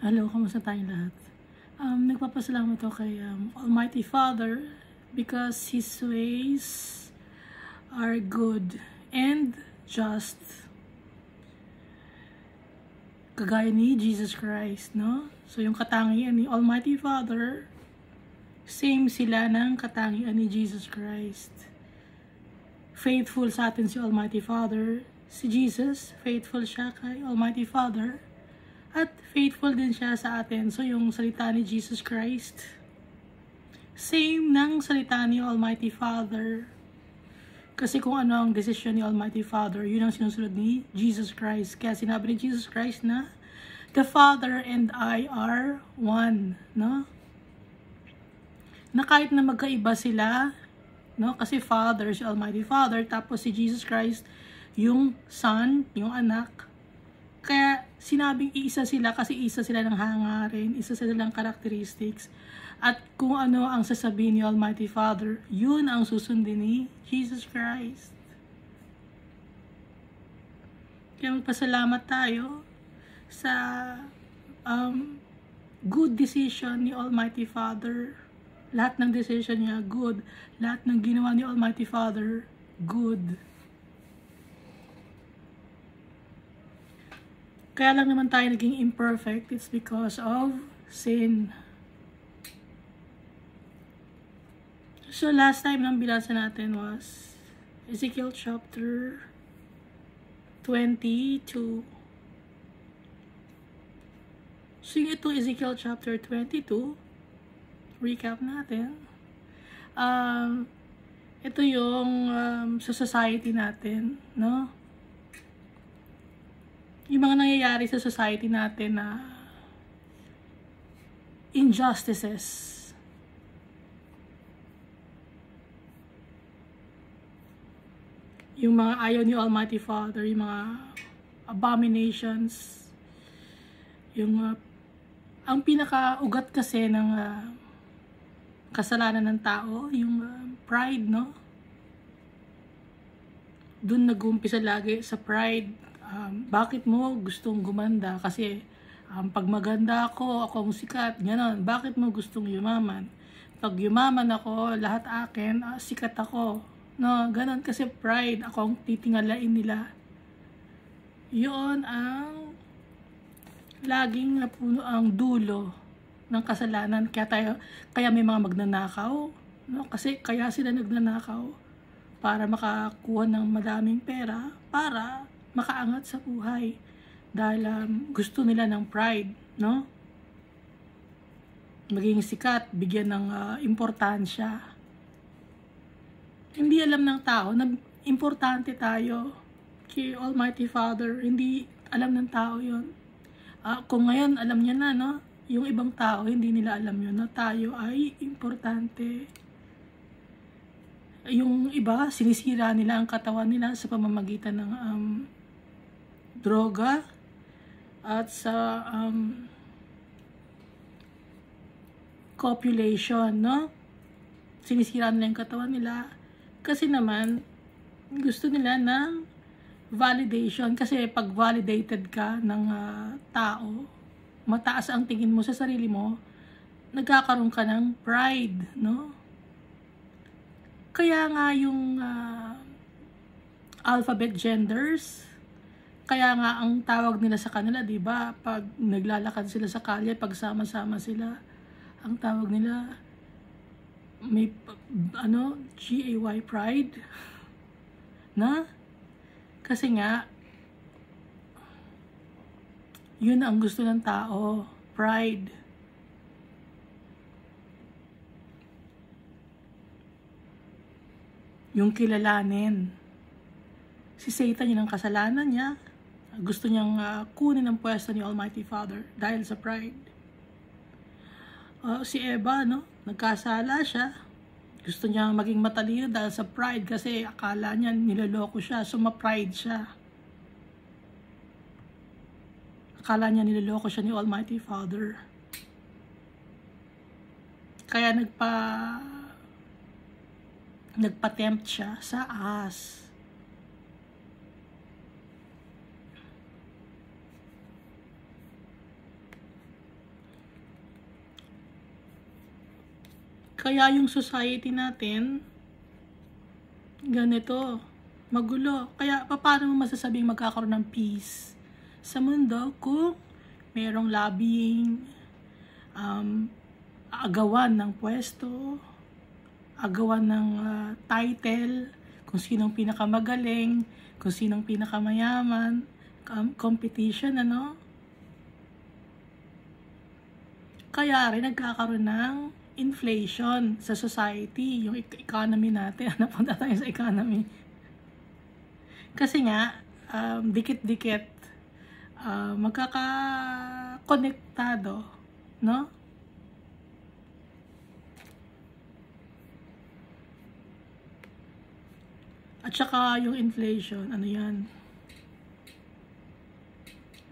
Hello, kamusta tayong lahat? Nagpapasalamat ako kay Almighty Father because His ways are good and just. Kagaya ni Jesus Christ, no? So yung katangian ni Almighty Father, same sila ng katangian ni Jesus Christ. Faithful sa atin si Almighty Father. Si Jesus, faithful siya kay Almighty Father. At faithful din siya sa atin. So yung salita ni Jesus Christ, same ng salita ni Almighty Father. Kasi kung ano ang desisyon ni Almighty Father, yun ang sinusunod ni Jesus Christ. Kaya sinabi ni Jesus Christ na, the Father and I are one. No? Na kahit na magkaiba sila, no? Kasi Father, si Almighty Father, tapos si Jesus Christ, yung Son, yung anak. Kaya sinabing iisa sila kasi isa sila ng hangarin, isa sila ng characteristics. At kung ano ang sasabihin ni Almighty Father, yun ang susundin ni Jesus Christ. Kaya magpasalamat tayo sa good decision ni Almighty Father. Lahat ng decision niya, good. Lahat ng ginawa ni Almighty Father, good. Kaya lang naman tayo naging imperfect. It's because of sin. So last time nang binasa natin was Ezekiel chapter 22. So yung itong Ezekiel chapter 22, recap natin. Ito yung sa society natin, no? Yung mga nangyayari sa society natin na injustices. Yung mga ayaw ni Almighty Father, yung mga abominations, yung ang pinaka-ugat kasi ng kasalanan ng tao, yung pride, no? Doon nag-uumpisa lagi sa pride. Bakit mo gustong gumanda? Kasi pag maganda ako ang sikat, gano'n. Bakit mo gustong yumaman? Pag yumaman ako, lahat akin, sikat ako. No, gano'n kasi pride, ako ang titingalain nila. Yun ang laging napuno ang dulo ng kasalanan. Kaya may mga magnanakaw, no? Kasi kaya sila nagnanakaw para makakuha ng madaming pera, para makaangat sa buhay dahil gusto nila ng pride, no? Maging sikat, bigyan ng importansya. Hindi alam ng tao na importante tayo kay Almighty Father. Hindi alam ng tao yun. Kung ngayon alam niya na, no? Yung ibang tao hindi nila alam yun na tayo ay importante. Yung iba, sinisira nila ang katawan nila sa pamamagitan ng droga at sa copulation, no? Sinisira nila yung katawan nila kasi naman gusto nila ng validation. Kasi pag validated ka ng tao, mataas ang tingin mo sa sarili mo, nagkakaroon ka ng pride, no? Kaya nga yung alphabet genders, kaya nga ang tawag nila sa kanila, 'di ba? Pag naglalakad sila sa kalye, pag sama-sama sila, ang tawag nila may GAY pride. Na? Kasi nga yun ang gusto ng tao, pride. Yung kilalanin. Si Satan, yun ang kasalanan niya. Gusto niyang kunin ang pwesto ni Almighty Father dahil sa pride. Si Eva, no? Nagkasala siya. Gusto niya maging matalino dahil sa pride kasi akala niya niloloko siya. So ma-pride siya. Akala niya niloloko siya ni Almighty Father. Kaya nagpa-tempt siya sa ahas. Kaya yung society natin, ganito, magulo. Kaya paano mo masasabing magkakaroon ng peace sa mundo kung merong lobbying, agawan ng pwesto, agawan ng title, kung sinong pinakamagaling, kung sinong pinakamayaman, competition, ano? Kaya rin nagkakaroon ng inflation sa society, yung economy natin. Napunta tayo sa economy. Kasi nga, dikit-dikit, magkakakonektado, no? At saka yung inflation, ano yan?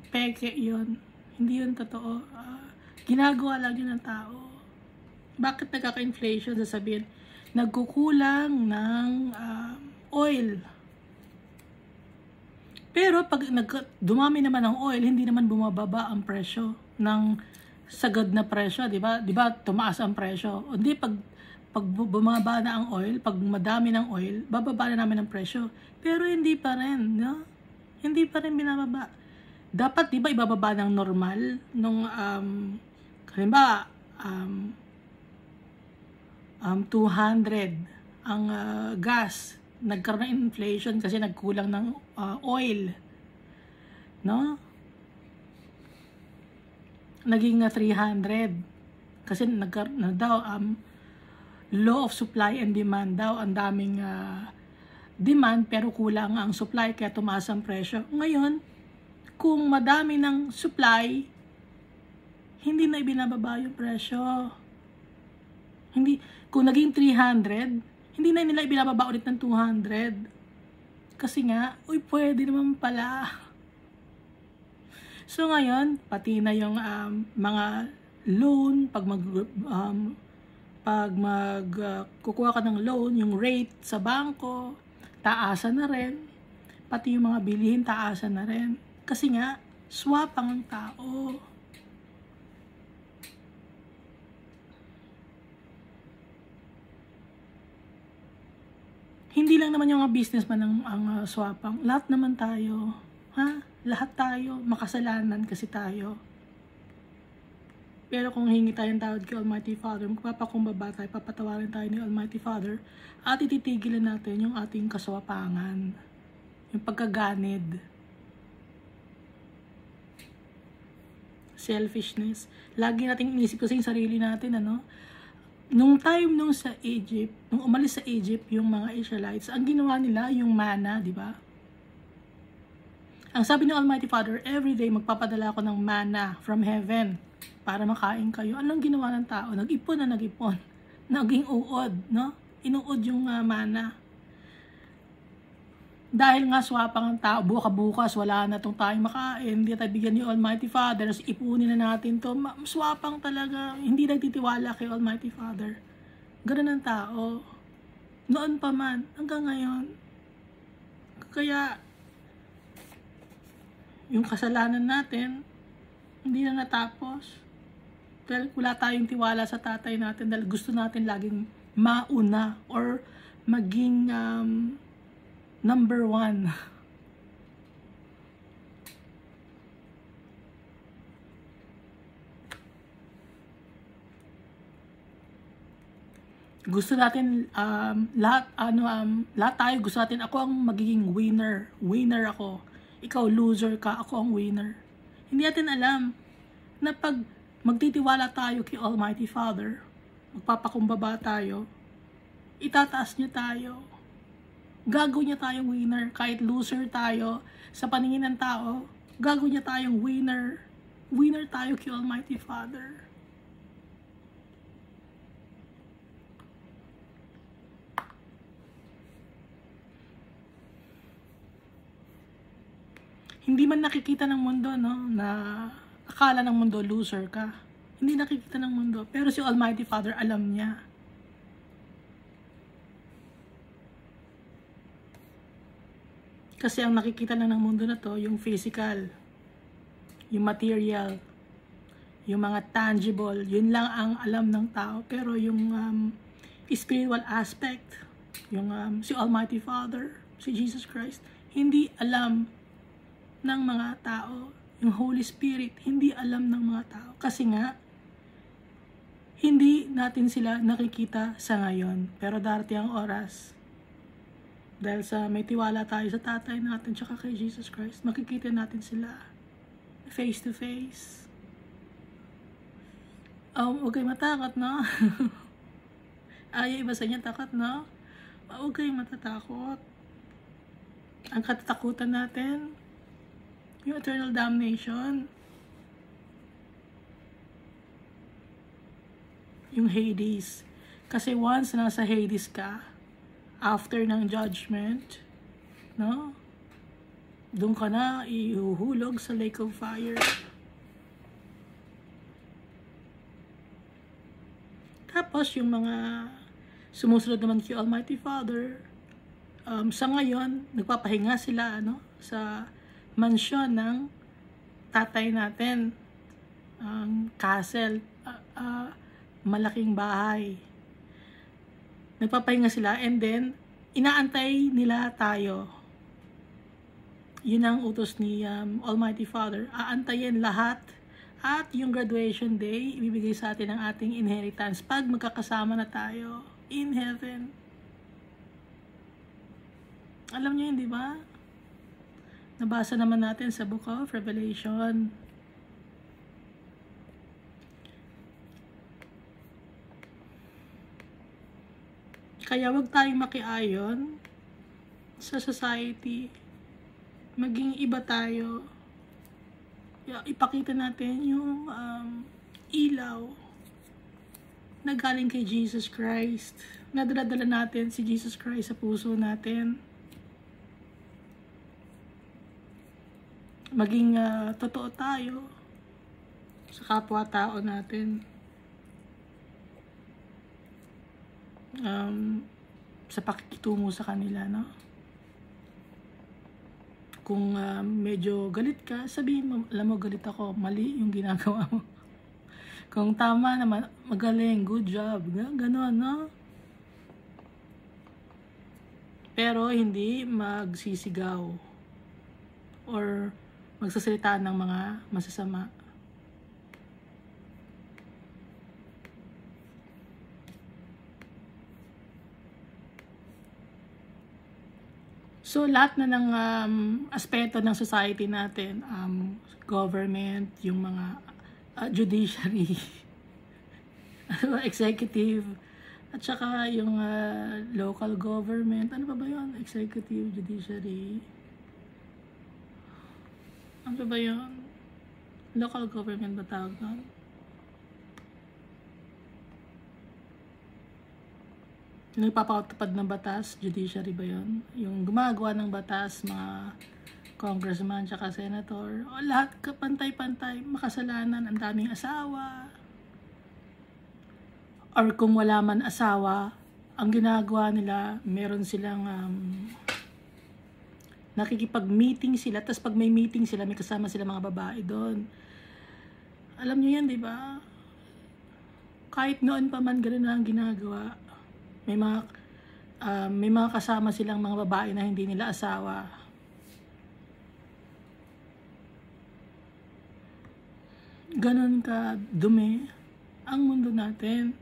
Peke yun. Hindi yun totoo. Ginagawa lang yun ng tao. Bakit nagkaka-inflation? Sasabihin, nagkukulang ng oil. Pero pag dumami naman ang oil, hindi naman bumababa ang presyo ng sagad na presyo, di ba? Di ba tumaas ang presyo? O di pag bumaba na ang oil, pag madami ng oil, bababa na namin ang presyo. Pero hindi pa rin, no? Hindi pa rin binababa. Dapat, di ba, ibababa ng normal nung halimbawa 200 ang gas, nagkaroon ng inflation kasi nagkulang ng oil, no? Naging 300 kasi nagkaroon na daw law of supply and demand daw, ang daming demand pero kulang ang supply kaya tumaas ang presyo. Ngayon, kung madami ng supply, hindi na ibinababa yung presyo. Hindi, kung naging 300, hindi na nila ibinababa ulit ng 200. Kasi nga, uy, pwede naman pala. So ngayon, pati na yung mga loan, pag kukuha ka ng loan, yung rate sa bangko, taasan na rin. Pati yung mga bilihin, taasan na rin. Kasi nga, swap ang tao. Hindi lang naman yung mga businessman ang swapang. Lahat naman tayo. Ha? Lahat tayo. Makasalanan kasi tayo. Pero kung hingi tayong tawad kay Almighty Father, magpapakumbaba tayo, papatawarin tayo ni Almighty Father, at ititigilan natin yung ating kaswapangan. Yung pagkaganid. Selfishness. Lagi nating inisip kasi yung sarili natin, ano? Nung time nung sa Egypt, nung umalis sa Egypt yung mga Israelites, ang ginawa nila yung manna, di ba? Ang sabi ng Almighty Father, every day magpapadala ako ng manna from heaven para makain kayo. Anong ginawa ng tao? Nag-ipon na nag-ipon. Naging uod, no? Inuod yung manna. Dahil nga swapang ang tao, bukas wala na itong tayong makain, hindi tayo bigyan ni Almighty Father, so ipunin na natin to. Swapang talaga, hindi nagtitiwala kay Almighty Father. Ganun ang tao. Noon pa man, hanggang ngayon. Kaya, yung kasalanan natin, hindi na natapos. Dahil wala tayong tiwala sa tatay natin, dahil gusto natin laging mauna or maging number one. Gusto natin lahat tayo gusto natin ako ang magiging winner. Winner ako. Ikaw loser ka, ako ang winner. Hindi natin alam na pag magtitiwala tayo kay Almighty Father, magpapakumbaba tayo, itataas niya tayo. Gagawin niya tayong winner. Kahit loser tayo sa paningin ng tao, gagawin niya tayong winner. Winner tayo kay Almighty Father. Hindi man nakikita ng mundo, no, na akala ng mundo loser ka. Hindi nakikita ng mundo. Pero si Almighty Father alam niya. Kasi ang nakikita lang ng mundo na to, yung physical, yung material, yung mga tangible, yun lang ang alam ng tao. Pero yung spiritual aspect, yung si Almighty Father, si Jesus Christ, hindi alam ng mga tao. Yung Holy Spirit, hindi alam ng mga tao. Kasi nga, hindi natin sila nakikita sa ngayon. Pero darating ang oras, dahil sa may tiwala tayo sa tatay natin tsaka kay Jesus Christ, makikita natin sila face to face. Huwag kayo matakot, no? Ay, iba sa inyo takot, no? Huwag kayo matatakot. Ang katatakutan natin, yung eternal damnation, yung Hades. Kasi once nasa Hades ka, after ng judgment, no? Doon ka na ihuhulog sa lake of fire. Tapos yung mga sumusunod naman kay Almighty Father, sa ngayon, nagpapahinga sila sa mansyon ng tatay natin. Castle, malaking bahay. Nagpapahinga sila and then, inaantay nila tayo. Yun ang utos ni Almighty Father. Aantayin lahat. At yung graduation day, ibibigay sa atin ang ating inheritance pag magkakasama na tayo in heaven. Alam niyo yun, di ba? Nabasa naman natin sa Book of Revelation. Kaya wag tayong makiayon sa society. Maging iba tayo. Ipakita natin yung ilaw na galing kay Jesus Christ. Nadala-dala natin si Jesus Christ sa puso natin. Maging totoo tayo sa kapwa-tao natin. Sa pakikitungo sa kanila, no? Kung medyo galit ka, sabihin mo, alam mo, galit ako, mali yung ginagawa mo. Kung tama naman, magaling, good job, gano'n, no? Pero hindi magsisigaw or magsasalita ng mga masasama. So, lahat na ng aspeto ng society natin, government, yung mga judiciary, executive, at saka yung local government, ano pa ba yun? Executive, judiciary, ano pa ba yun? Local government ba tawag doon? Nagpapatupad ng batas, judiciary ba yun? Yung gumagawa ng batas, mga congressman tsaka senator, o lahat pantay-pantay, makasalanan, ang daming asawa. Or kung wala man asawa, ang ginagawa nila, meron silang nakikipag-meeting sila, tapos pag may meeting sila, may kasama sila mga babae doon. Alam niyo yan, di ba? Kahit noon pa man, gano'n na ang ginagawa. May mga kasama silang mga babae na hindi nila asawa. Ganon ka dumi ang mundo natin.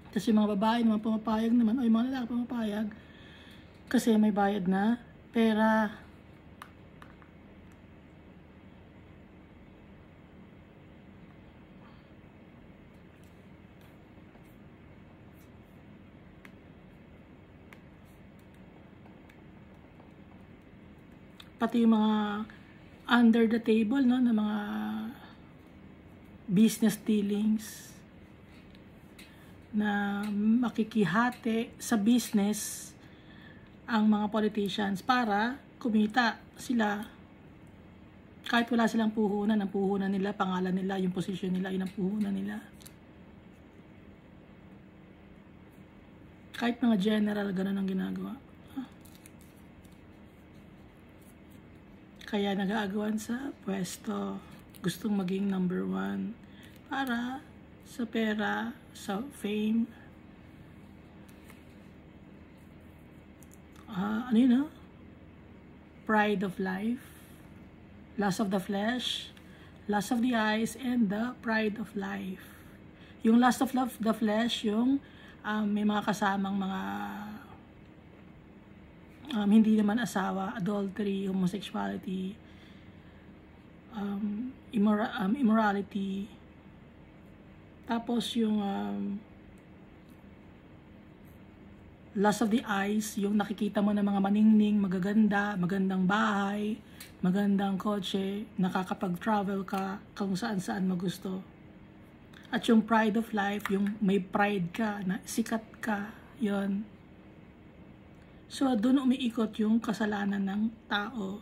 Kasi mga babae naman pumapayag naman, o yung mga lalaki pumapayag kasi may bayad na pera. Pati yung mga under the table, no, na mga business dealings na makikihati sa business ang mga politicians para kumita sila. Kahit wala silang puhunan, ang puhunan nila, pangalan nila, yung posisyon nila, yun ang puhunan nila. Kahit mga general, ganun ang ginagawa. Kaya nag-aagawan sa pwesto. gustong maging number one para sa pera, sa fame. Ano yun, no? Pride of life, lust of the flesh, lust of the eyes, and the pride of life. Yung lust of the flesh, yung may mga kasamang mga hindi naman asawa, adultery, homosexuality, immorality. Tapos yung lust of the eyes, yung nakikita mo ng mga maningning, magaganda, magandang bahay, magandang kotse, nakakapag-travel ka kung saan-saan magusto. At yung pride of life, yung may pride ka, na sikat ka, yon. So, doon umiikot yung kasalanan ng tao.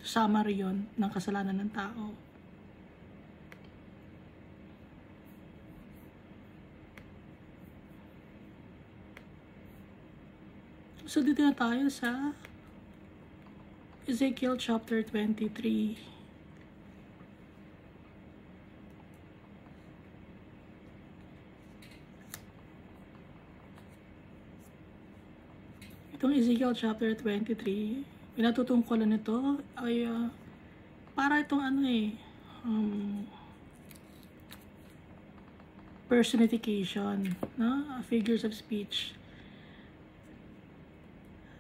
Summary yun ng kasalanan ng tao. So, dito na tayo sa Ezekiel chapter 23. Itong Ezekiel chapter 23, pinatutungkulan nito ay para itong personification, no? Figures of speech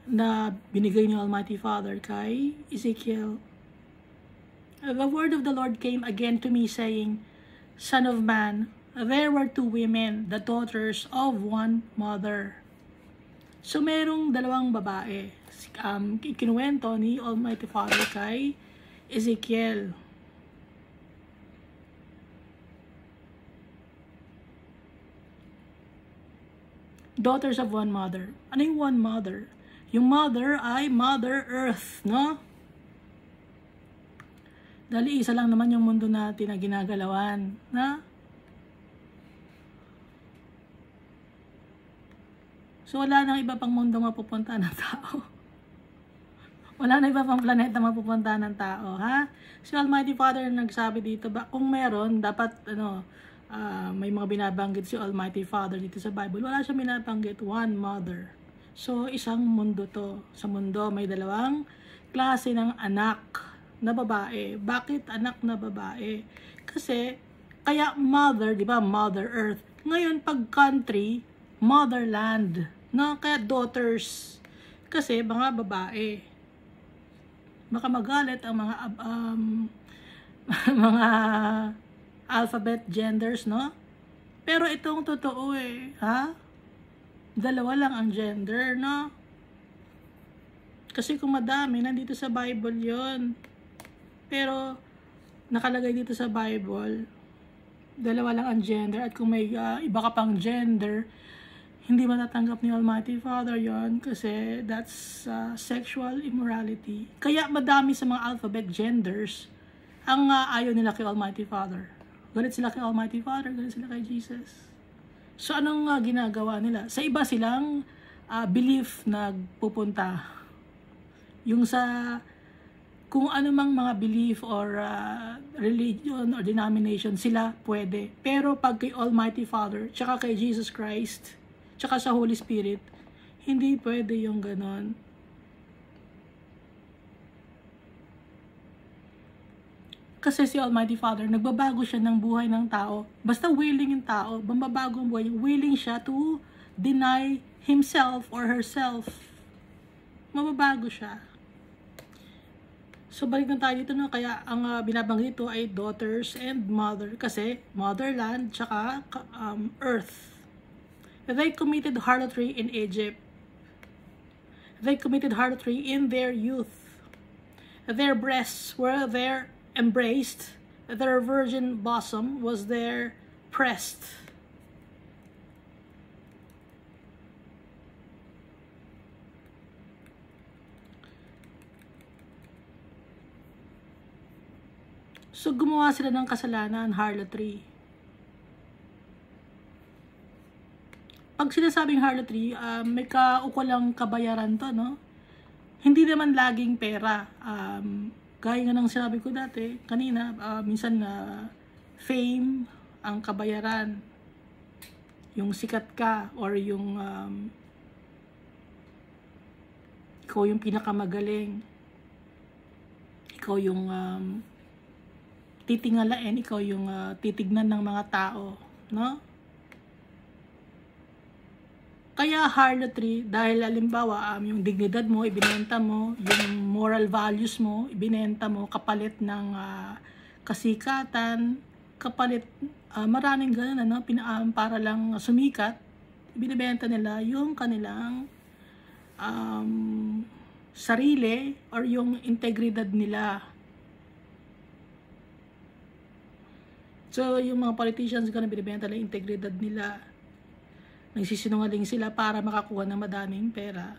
na binigay ni Almighty Father kay Ezekiel. The word of the Lord came again to me saying, Son of man, there were two women, the daughters of one mother. So merong dalawang babae. Kinuwento ni Almighty Father kay Ezekiel. Daughters of one mother. Ano yung one mother? Yung mother ay Mother Earth, no? Dahil isa lang naman yung mundo natin na ginagalawan, na? So wala nang iba pang mundo mapupunta ng tao. Wala nang iba pang planeta mapupunta ng tao, ha? Si Almighty Father nagsabi dito, kung meron, dapat, may mga binabanggit si Almighty Father dito sa Bible. Wala siya binabanggit, one mother. So, isang mundo to. Sa mundo, may dalawang klase ng anak na babae. Bakit anak na babae? Kasi, kaya mother, di ba? Mother Earth. Ngayon, pag country, motherland. No? Kaya daughters. Kasi, mga babae. Baka magalit ang mga mga alphabet genders, no? Pero itong totoo ha? Dalawa lang ang gender, no? Kasi kung madami, nandito sa Bible yon. Pero, nakalagay dito sa Bible, dalawa lang ang gender. At kung may iba ka pang gender, hindi matatanggap ni Almighty Father yon, kasi that's sexual immorality. Kaya madami sa mga alphabet genders ang ayaw nila kay Almighty Father. Galit sila kay Almighty Father, galit sila kay Jesus. So, anong ginagawa nila? Sa iba silang belief nagpupunta. Yung sa, kung ano mang mga belief or religion or denomination, sila pwede. Pero pag kay Almighty Father, tsaka kay Jesus Christ, tsaka sa Holy Spirit, hindi pwede yung ganon. Kasi si Almighty Father, nagbabago siya ng buhay ng tao. Basta willing yung tao, mababago ang buhay. Willing siya to deny himself or herself. Mababago siya. So, balik na tayo dito, no? Kaya ang binabanggit dito ay daughters and mother. Kasi motherland, tsaka earth. They committed harlotry in Egypt. They committed harlotry in their youth. Their breasts were there embraced, their virgin bosom was there pressed. So, gumawa sila ng kasalanan, harlotry. Pag sinasabing harlotry, may kaukulang kabayaran to, no? Hindi naman laging pera. Gaya nga ng sinabi ko dati, kanina, minsan fame ang kabayaran. Yung sikat ka or yung ikaw yung pinakamagaling. Ikaw yung titingalain, ikaw yung titignan ng mga tao, no? Kaya harlotry, dahil halimbawa yung dignidad mo, ibinenta mo, yung moral values mo, ibinenta mo, kapalit ng kasikatan, kapalit, maraming ganun, ano, para lang sumikat, binibenta nila yung kanilang sarili or yung integridad nila. So, yung mga politicians ganun, binibenta nila yung integridad nila. Nagsisinungaling sila para makakuha ng madaming pera.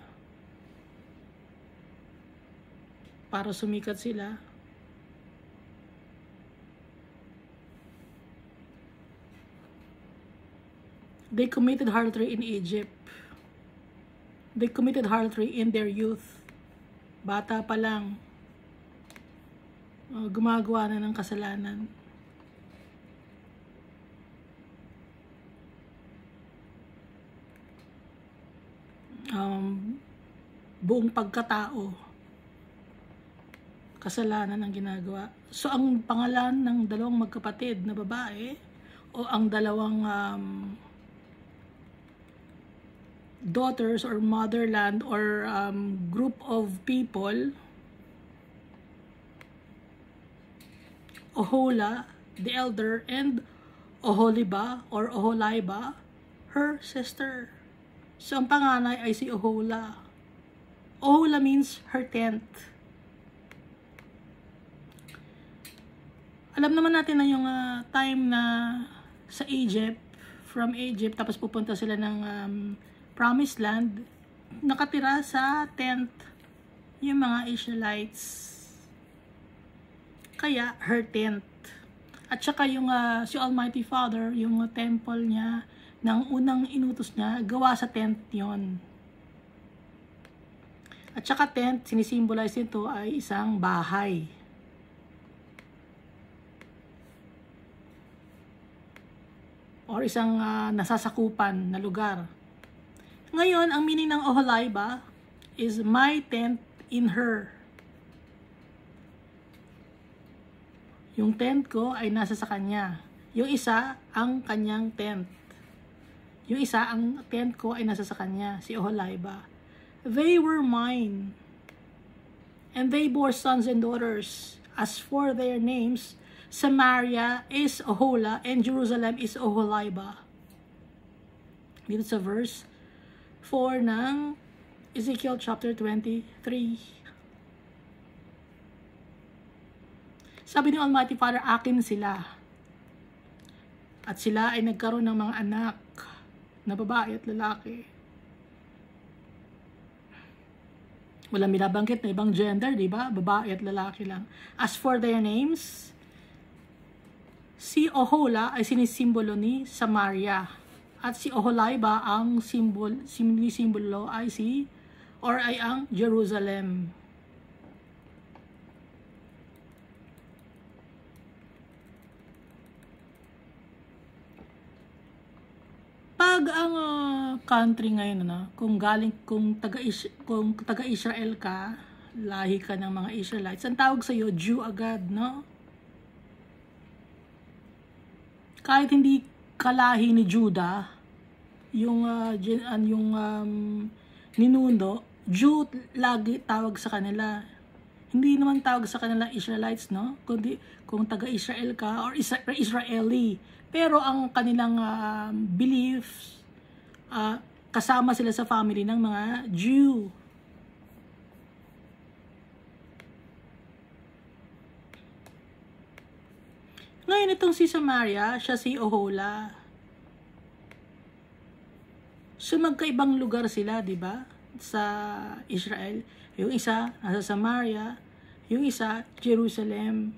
Para sumikat sila. They committed harlotry in Egypt. They committed harlotry in their youth. Bata pa lang. Gumagawa na ng kasalanan. Buong pagkatao, kasalanan ang ginagawa. So, ang pangalan ng dalawang magkapatid na babae o ang dalawang daughters or motherland or group of people, Ohola, the elder, and Oholiba or Oholiba, her sister. So, ang panganay ay si Ohola. Ohola means her tent. Alam naman natin na yung time na sa Egypt, from Egypt, tapos pupunta sila ng Promised Land, nakatira sa tent yung mga Israelites. Kaya, her tent. At saka yung si Almighty Father, yung temple niya, nang unang inutos niya, gawa sa tent yon. At saka tent, sinisimbolize nito ay isang bahay. Or isang nasasakupan na lugar. Ngayon, ang meaning ng Oholiba is my tent in her. Yung tent ko ay nasa sa kanya. Yung isa, ang kanyang tent. Yung isa, ang tent ko ay nasa sa kanya, si Oholiba. They were mine, and they bore sons and daughters. As for their names, Samaria is Ohola, and Jerusalem is Oholiba. Dito sa verse 4 ng Ezekiel chapter 23. Sabi ni Almighty Father, akin sila. At sila ay nagkaroon ng mga anak na babae at lalaki. Walang binabanggit na ibang gender, di ba? Babae at lalaki lang. As for their names, si Ohola ay sinisimbolo ni Samaria. At si Oholiba ang sinisimbolo ay ang Jerusalem. Pag ang country ngayon, kung taga-Israel ka, lahi ka ng mga Israelites, ang tawag sa iyo Jew agad, no? Kahit hindi kalahi ni Judah, yung ninuno, Jew lagi tawag sa kanila. Hindi naman tawag sa kanila Israelites, no? Kundi kung taga-Israel ka or Israeli. Pero ang kanilang beliefs, kasama sila sa family ng mga Jew. Ngayon itong si Samaria, siya si Ohola. So magkaibang lugar sila, di ba? Sa Israel. Yung isa nasa Samaria, yung isa Jerusalem.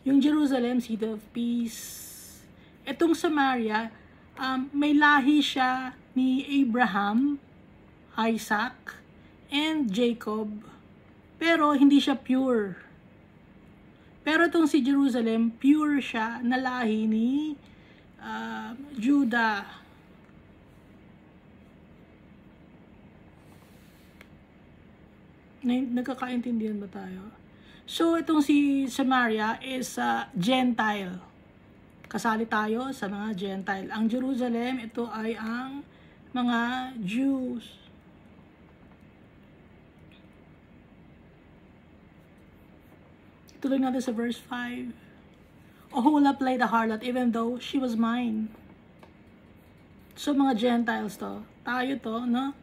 Yung Jerusalem, City of Peace. Itong Samaria, may lahi siya ni Abraham, Isaac, and Jacob. Pero hindi siya pure. Pero itong si Jerusalem, pure siya na lahi ni Judah. Nagkakaintindihan ba tayo? So, itong si Samaria is Gentile. Kasali tayo sa mga Gentile. Ang Jerusalem, ito ay ang mga Jews. Tuloy natin sa verse 5. Ohola played the harlot even though she was mine. So, mga Gentiles to. Tayo to, no?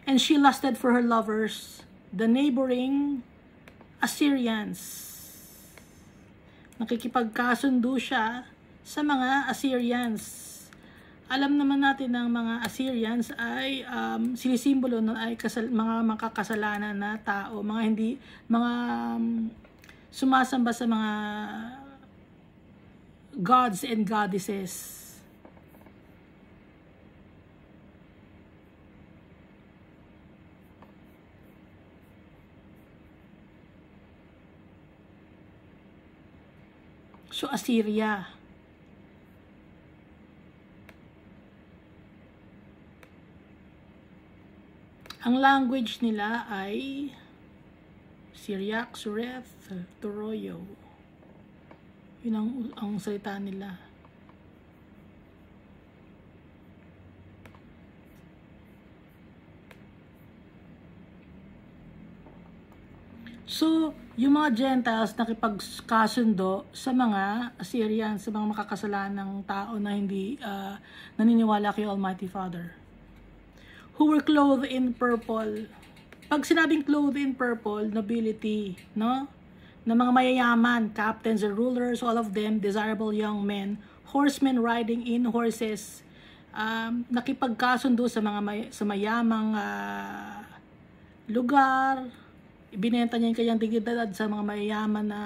And she lusted for her lovers, the neighboring Assyrians. Nakikipagkasundo siya sa mga Assyrians. Alam naman natin ng mga Assyrians ay sinisimbolo nun ay mga makakasalanan na tao, mga sumasamba sa mga gods and goddesses. So, Assyria. Ang language nila ay Syriac, Sureth, Toroyo. Yun ang salita nila. So, yung mga Gentiles nakipagkasundo sa mga Assyrians, sa mga makakasalanang tao na hindi naniniwala kay Almighty Father. Who were clothed in purple. Pag sinabing clothed in purple, nobility, no? Na mga mayayaman, captains and rulers, all of them, desirable young men, horsemen riding in horses, nakipagkasundo sa mga sa mayamang lugar. Ibinenta niya yung kanyang dignidad sa mga mayayaman na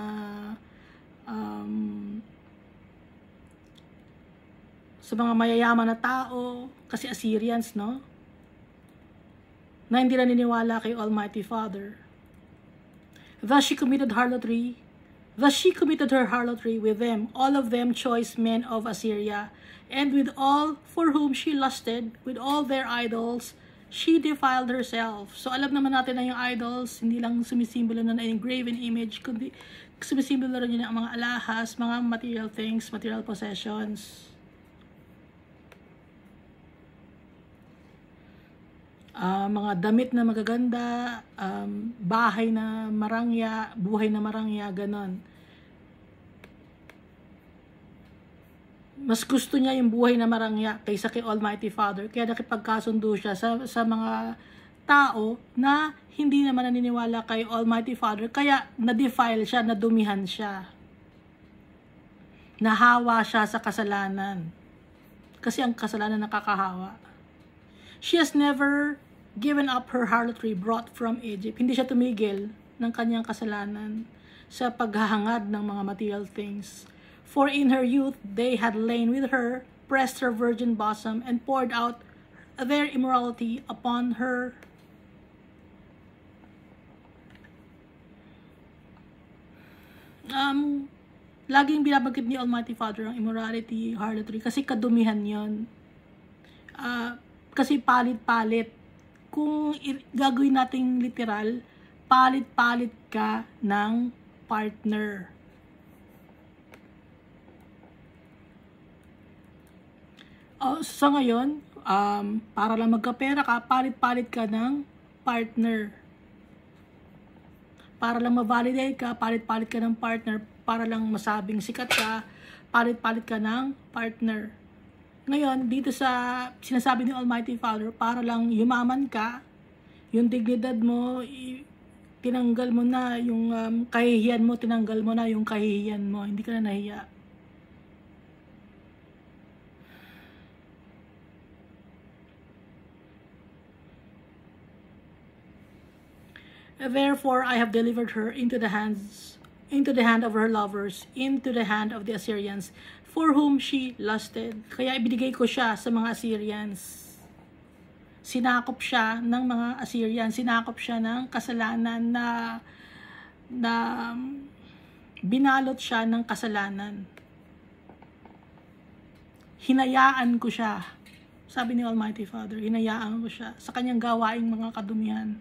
sa mga mayayaman na tao, kasi Assyrians, no? Na hindi naniniwala kay Almighty Father. Thus she committed her harlotry with them, all of them choice men of Assyria, and with all for whom she lusted, with all their idols, she defiled herself. So alam naman natin na yung idols, hindi lang sumisimbolo na engraven image, kundi sumisimbolo rin yun ang mga alahas, mga material things, material possessions. Mga damit na magaganda, bahay na marangya, buhay na marangya, ganon. Mas gusto niya yung buhay na marangya kaysa kay Almighty Father. Kaya nakipagkasundo siya sa mga tao na hindi naman naniniwala kay Almighty Father. Kaya na-defile siya, nadumihan siya. Nahawa siya sa kasalanan. Kasi ang kasalanan nakakahawa. She has never given up her harlotry brought from Egypt. Hindi siya tumigil ng kanyang kasalanan sa paghahangad ng mga material things. For in her youth they had lain with her, pressed her virgin bosom, and poured out their immorality upon her. Laging binabanggit ni Almighty Father ang immorality, harlotry, kasi kadumihan yon. Kasi palit-palit. Kung gagawin nating literal, palit-palit ka ng partner. Sa ngayon, para lang magkapera ka, palit-palit ka ng partner. Para lang ma-validate ka, palit-palit ka ng partner. Para lang masabing sikat ka, palit-palit ka ng partner. Ngayon, dito sa sinasabi ni Almighty Father, para lang yumaman ka, yung dignidad mo, tinanggal mo na, yung kahihiyan mo, tinanggal mo na yung kahihiyan mo, hindi ka na nahiya. Therefore, I have delivered her into the hand of her lovers, into the hand of the Assyrians, for whom she lusted. Kaya ibinigay ko siya sa mga Assyrians. Sinakop siya ng mga Assyrians. Sinakop siya ng kasalanan na na binalot siya ng kasalanan. Hinayaan ko siya. Sabi ni Almighty Father, hinayaan ko siya sa kanyang gawaing mga kadumihan.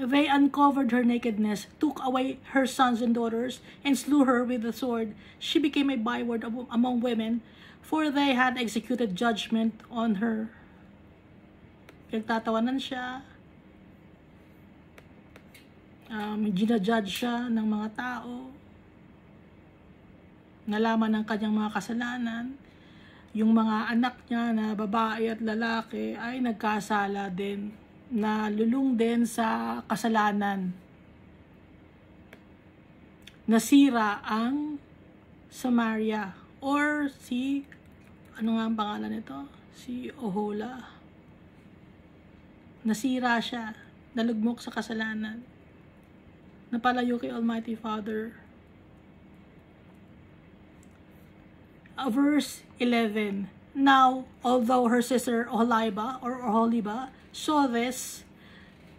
They uncovered her nakedness, took away her sons and daughters, and slew her with the sword. She became a byword among women, for they had executed judgment on her. Pinagtatawanan siya. Ginajudge siya ng mga tao. Nalaman ng kanyang mga kasalanan. Yung mga anak niya na babae at lalaki ay nagkasala din. Nalulung din sa kasalanan. Nasira ang Samaria. Or si, ano nga ang pangalan nito? Si Ohola. Nasira siya. Nalugmok sa kasalanan. Napalayo kay Almighty Father. Verse 11. Now, although her sister Oholiba saw this,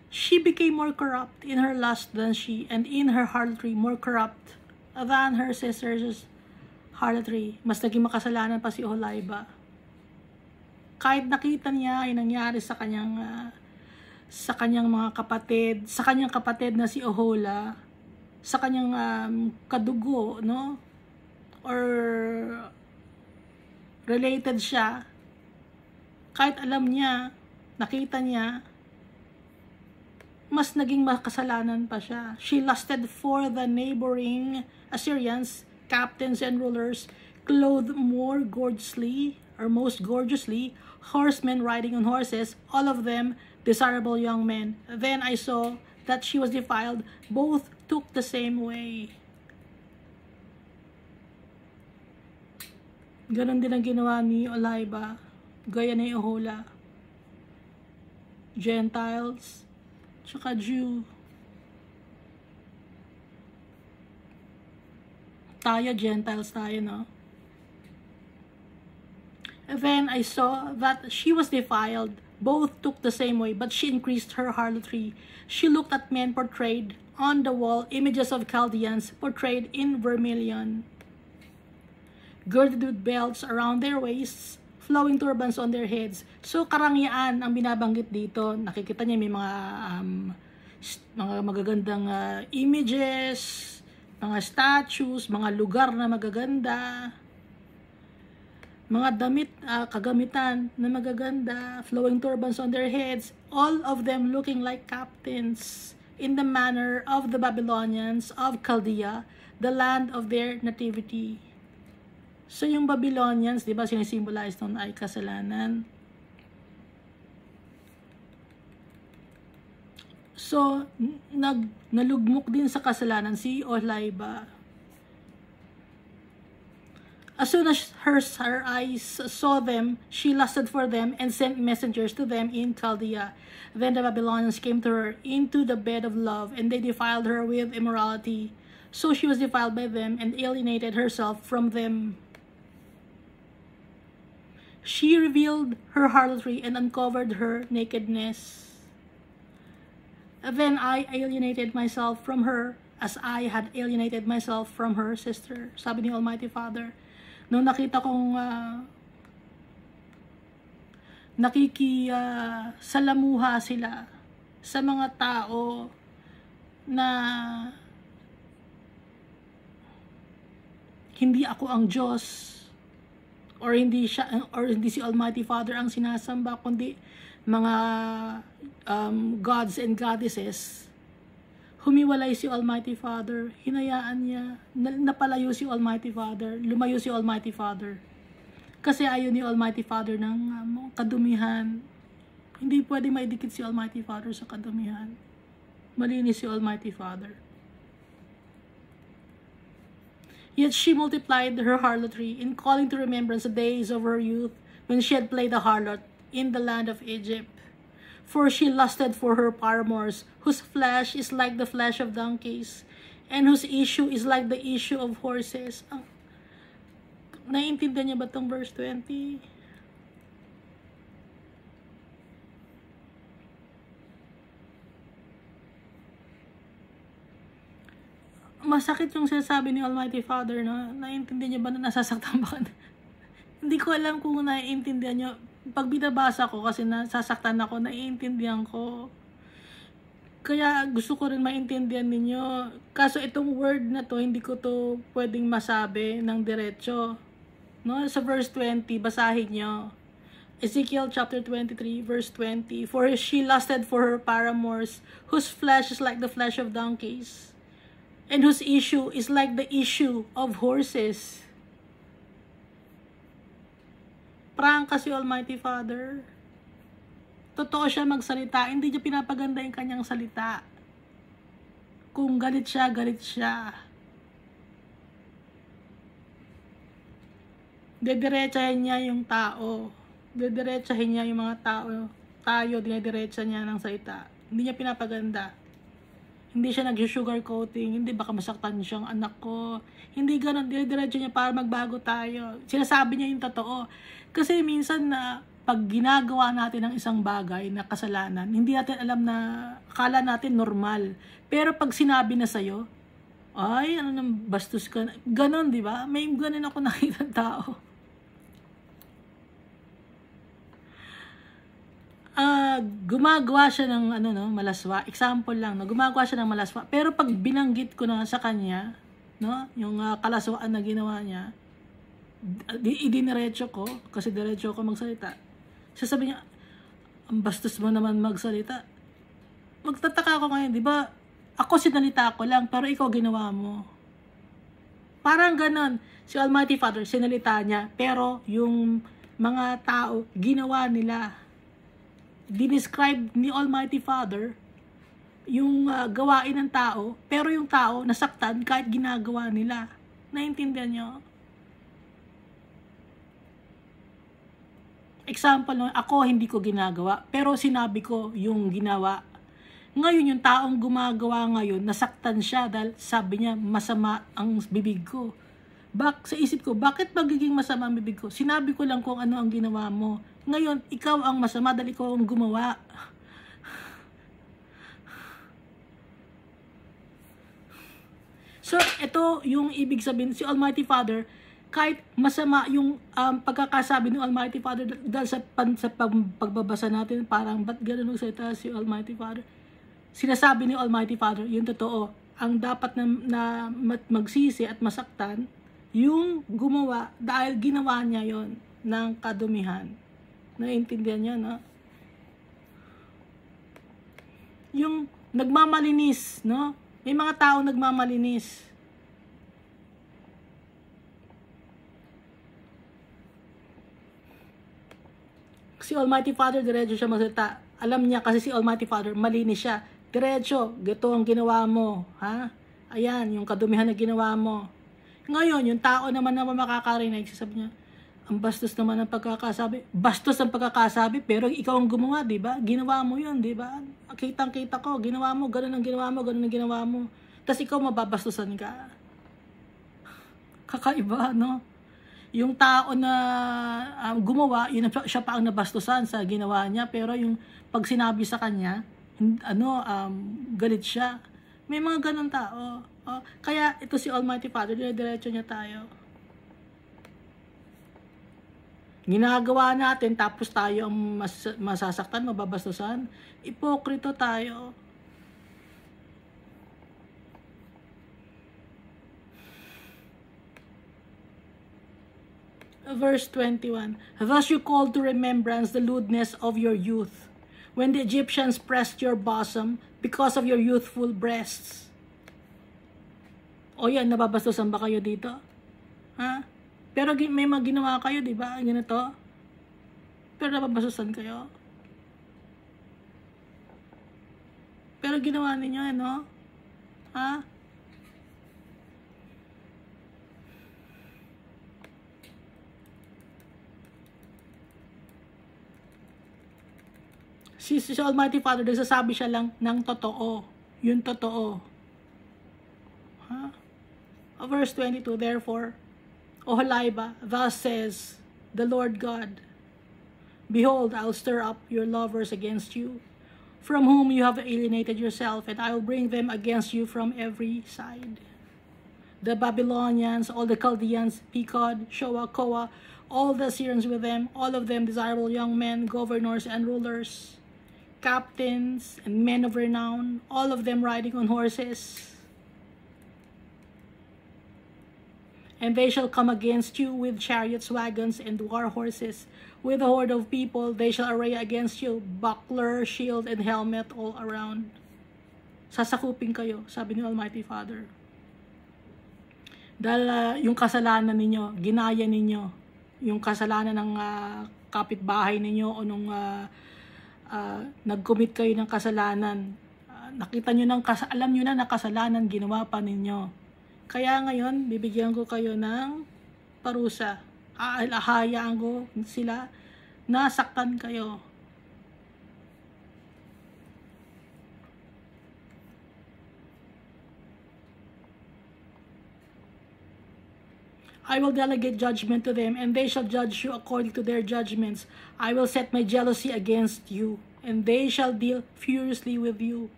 she became more corrupt in her lust than she, and in her harlotry more corrupt than her sister's harlotry. Mas naging makasalanan pa si Oholiba. Kahit nakita niya ay nangyari sa kanyang mga kapatid, sa kanyang kapatid na si Ohola, sa kanyang kadugo, no? Or related siya, kahit alam niya, nakita niya, mas naging makasalanan pa siya. She lusted for the neighboring Assyrians, captains and rulers, clothed more gorgeously, or most gorgeously, horsemen riding on horses, all of them desirable young men. Then I saw that she was defiled, both took the same way. Ganon din ang ginawa ni Oholiba, gaya ni Ohola. Gentiles, tsaka Jew. Tayo, Gentiles tayo, no? Then I saw that she was defiled, both took the same way, but she increased her harlotry. She looked at men portrayed on the wall, images of Chaldeans portrayed in vermilion, girded with belts around their waists, flowing turbans on their heads. So, karangyaan ang binabanggit dito. Nakikita niya may mga magagandang images, mga statues, mga lugar na magaganda, mga damit, kagamitan na magaganda, flowing turbans on their heads, all of them looking like captains in the manner of the Babylonians of Chaldea, the land of their nativity. So, yung Babylonians, di ba, sinisimbolize nun ay kasalanan. So, nalugmok din sa kasalanan si Oholiba. As soon as her eyes saw them, she lusted for them and sent messengers to them in Chaldea. Then the Babylonians came to her into the bed of love, and they defiled her with immorality. So she was defiled by them and alienated herself from them. She revealed her harlotry and uncovered her nakedness. Then I alienated myself from her as I had alienated myself from her sister. Sabi ni Almighty Father, nung nakita kong salamuha sila sa mga tao na hindi ako ang Diyos, or hindi si Almighty Father ang sinasamba, kundi mga gods and goddesses, humiwalay si Almighty Father, hinayaan niya, napalayo si Almighty Father, lumayo si Almighty Father. Kasi ayaw ni Almighty Father ng kadumihan. Hindi pwede maidikit si Almighty Father sa kadumihan. Malinis si Almighty Father. Yet she multiplied her harlotry in calling to remembrance the days of her youth when she had played the harlot in the land of Egypt. For she lusted for her paramours, whose flesh is like the flesh of donkeys, and whose issue is like the issue of horses. Naiintindihan niya ba itong verse 20? masakit yung sinasabi ni Almighty Father, na naiintindihan niyo ba na nasasaktan ba? Hindi ko alam kung naiintindihan niyo. Pag binabasa ko kasi nasasaktan ako, naiintindihan ko. Kaya gusto ko rin maintindihan ninyo. Kaso itong word na to, hindi ko to pwedeng masabi ng diretso. No? Sa verse 20, basahin nyo. Ezekiel chapter 23, verse 20. For she lusted for her paramours, whose flesh is like the flesh of donkeys, and whose issue is like the issue of horses. Prangka si Almighty Father. Totoo siya magsalita, hindi niya pinapaganda yung kanyang salita. Kung galit siya, galit siya. Dediretsahin niya yung tao. Dediretsahin niya yung mga tao. Tayo, dinediretsa niya ng salita. Hindi niya pinapaganda. Hindi siya nag-sugar coating, hindi baka masaktan siyang anak ko. Hindi ganun, dinediretsa niya para magbago tayo. Sinasabi niya yung totoo. Kasi minsan na pag ginagawa natin ng isang bagay na kasalanan, hindi natin alam na, akala natin normal. Pero pag sinabi na sa'yo, ay, ano nang bastos ka na. Ganon, di ba? May ganon ako nakita ng tao. Gumagawa siya ng malaswa. Example lang, no? Gumagawa siya ng malaswa. Pero pag binanggit ko na sa kanya, no, yung kalaswaan na ginawa niya, idiniretso ko, kasi diretso ko magsalita. Sasabi niya, ang bastos mo naman magsalita. Magtataka ako ngayon, di ba? Ako sinalita ko lang, pero ikaw ginawa mo. Parang ganon. Si Almighty Father, sinalita niya, pero yung mga tao, ginawa nila. Dinescribe ni Almighty Father yung gawain ng tao, pero yung tao nasaktan kahit ginagawa nila. Naintindihan niyo? Example, ako hindi ko ginagawa, pero sinabi ko yung ginawa. Ngayon, yung taong gumagawa ngayon, nasaktan siya dahil sabi niya, masama ang bibig ko. Sa isip ko, bakit magiging masama ang bibig ko? Sinabi ko lang kung ano ang ginawa mo. Ngayon, ikaw ang masama dahil ikaw ang gumawa. So, ito yung ibig sabihin, si Almighty Father, kahit masama yung pagkakasabi ng Almighty Father dahil sa pagbabasa natin, parang ba't gano'n nagsalita si Almighty Father? Sinasabi ni Almighty Father, yung totoo, ang dapat na magsisi at masaktan, yung gumawa dahil ginawa niya yon ng kadumihan. Naiintindihan niyo, no? Yung nagmamalinis, no? May mga tao nagmamalinis. Si Almighty Father, diretso siya magsalita. Alam niya kasi si Almighty Father, malinis siya. Diretso, gito ang ginawa mo. Ha? Ayan, yung kadumihan na ginawa mo. Ngayon, yung tao naman na makakarinig, sasabi niya, ang bastos naman ang pagkakasabi. Bastos ang pagkakasabi, pero ikaw ang gumawa, di ba? Ginawa mo yun, di ba? Kitang-kita ko, ginawa mo, ganun ang ginawa mo, ganun ang ginawa mo. Tapos ikaw mababastusan ka. Kakaiba, no? Yung tao na gumawa, yun siya pa ang nabastusan sa ginawa niya, pero yung pag sinabi sa kanya, galit siya. May mga ganun tao. Kaya ito si Almighty Father, diretso niya tayo. Ginagawa natin, tapos tayo ang masasaktan, mababastusan. Ipokrito tayo. Verse 21, thus you call to remembrance the lewdness of your youth, when the Egyptians pressed your bosom because of your youthful breasts. O yan, nababastusan ba kayo dito? Ha? Pero may mga ginawa kayo, di ba? Ganito. Pero nababastusan kayo. Pero ginawa ninyo, ano? Ha? Si Almighty Father, nagsasabi siya lang ng totoo. Yung totoo. Verse 22, therefore, Oholiba, thus says the Lord God, behold, I'll stir up your lovers against you, from whom you have alienated yourself, and I will bring them against you from every side. the Babylonians, all the Chaldeans, Pekod, Shoa, Koa, all the Assyrians with them, all of them desirable young men, governors and rulers, captains and men of renown, all of them riding on horses. And they shall come against you with chariots, wagons, and war horses. With a horde of people, they shall array against you, buckler, shield, and helmet all around. Sasakupin kayo, sabi ni Almighty Father. Dahil yung kasalanan ninyo, ginaya ninyo, yung kasalanan ng kapitbahay ninyo o nung nag-commit kayo ng kasalanan. Nakita nyo alam nyo na kasalanan ginawa pa ninyo. Kaya ngayon, bibigyan ko kayo ng parusa. Ahayaan ko sila, nasaktan kayo. I will delegate judgment to them, and they shall judge you according to their judgments. I will set my jealousy against you, and they shall deal furiously with you.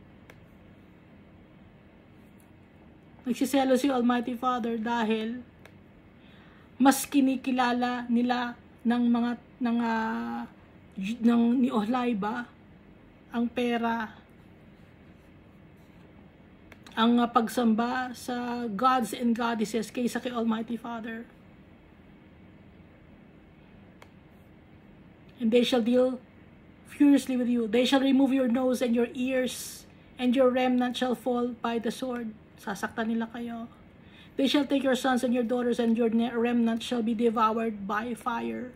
Nagsiselo si Almighty Father dahil mas kinikilala nila ni Oholibah ang pera, ang pagsamba sa gods and goddesses kaysa kay Almighty Father. And they shall deal furiously with you. They shall remove your nose and your ears, and your remnant shall fall by the sword. Sasaktan nila kayo. They shall take your sons and your daughters, and your remnant shall be devoured by fire.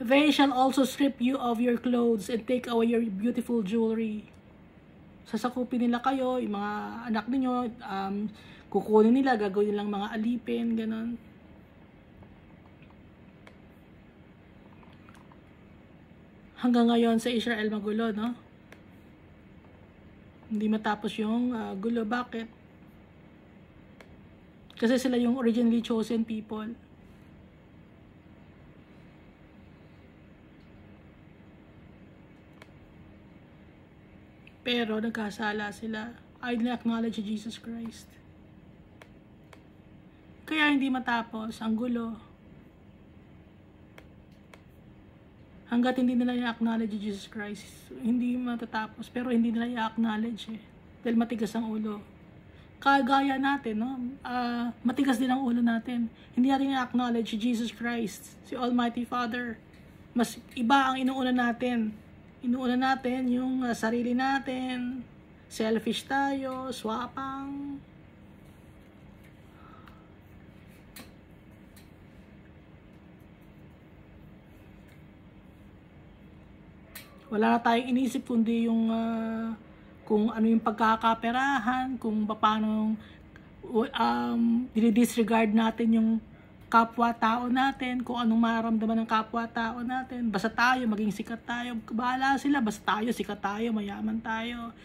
They shall also strip you of your clothes and take away your beautiful jewelry. Sasakupin nila kayo, yung mga anak ninyo, kukunin nila, gagawin nilang mga alipin, ganon. Hanggang ngayon sa Israel magulo, no? Hindi matapos yung gulo. Bakit? Kasi sila yung originally chosen people. Pero nagkasala sila. I didn't acknowledge Jesus Christ. Kaya hindi matapos ang gulo. Hanggat hindi nila i-acknowledge Jesus Christ, hindi matatapos. Pero hindi nila i-acknowledge dahil matigas ang ulo. Kagaya natin, no? Matigas din ang ulo natin. Hindi natin i-acknowledge Jesus Christ, si Almighty Father. Mas iba ang inuuna natin. Inuuna natin yung sarili natin. Selfish tayo, swapang. Wala na tayong inisip kundi yung kung ano yung pagkakaperahan, kung paano dinidisregard natin yung kapwa-tao natin, kung anong mararamdaman ng kapwa-tao natin. Basta tayo, maging sikat tayo. Bahala sila, basta tayo, sikat tayo, mayaman tayo.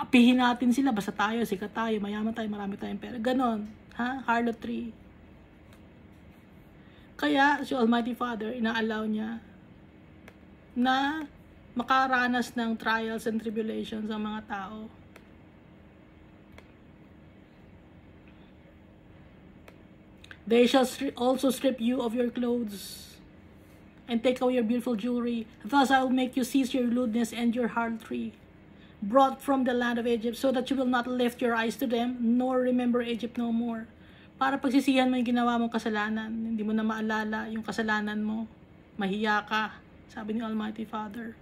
Apihin natin sila, basta tayo, sikat tayo, mayaman tayo, marami tayong pera. Ganon, ha? Harlotry. Kaya, si Almighty Father, inaalaw niya na makaranas ng trials and tribulations ang mga tao. They shall also strip you of your clothes and take away your beautiful jewelry. Thus I will make you cease your lewdness and your harlotry, brought from the land of Egypt, so that you will not lift your eyes to them, nor remember Egypt no more. Para pagsisihan mo yung ginawa mong kasalanan, hindi mo na maalala yung kasalanan mo, mahiya ka. Sabi ni Almighty Father.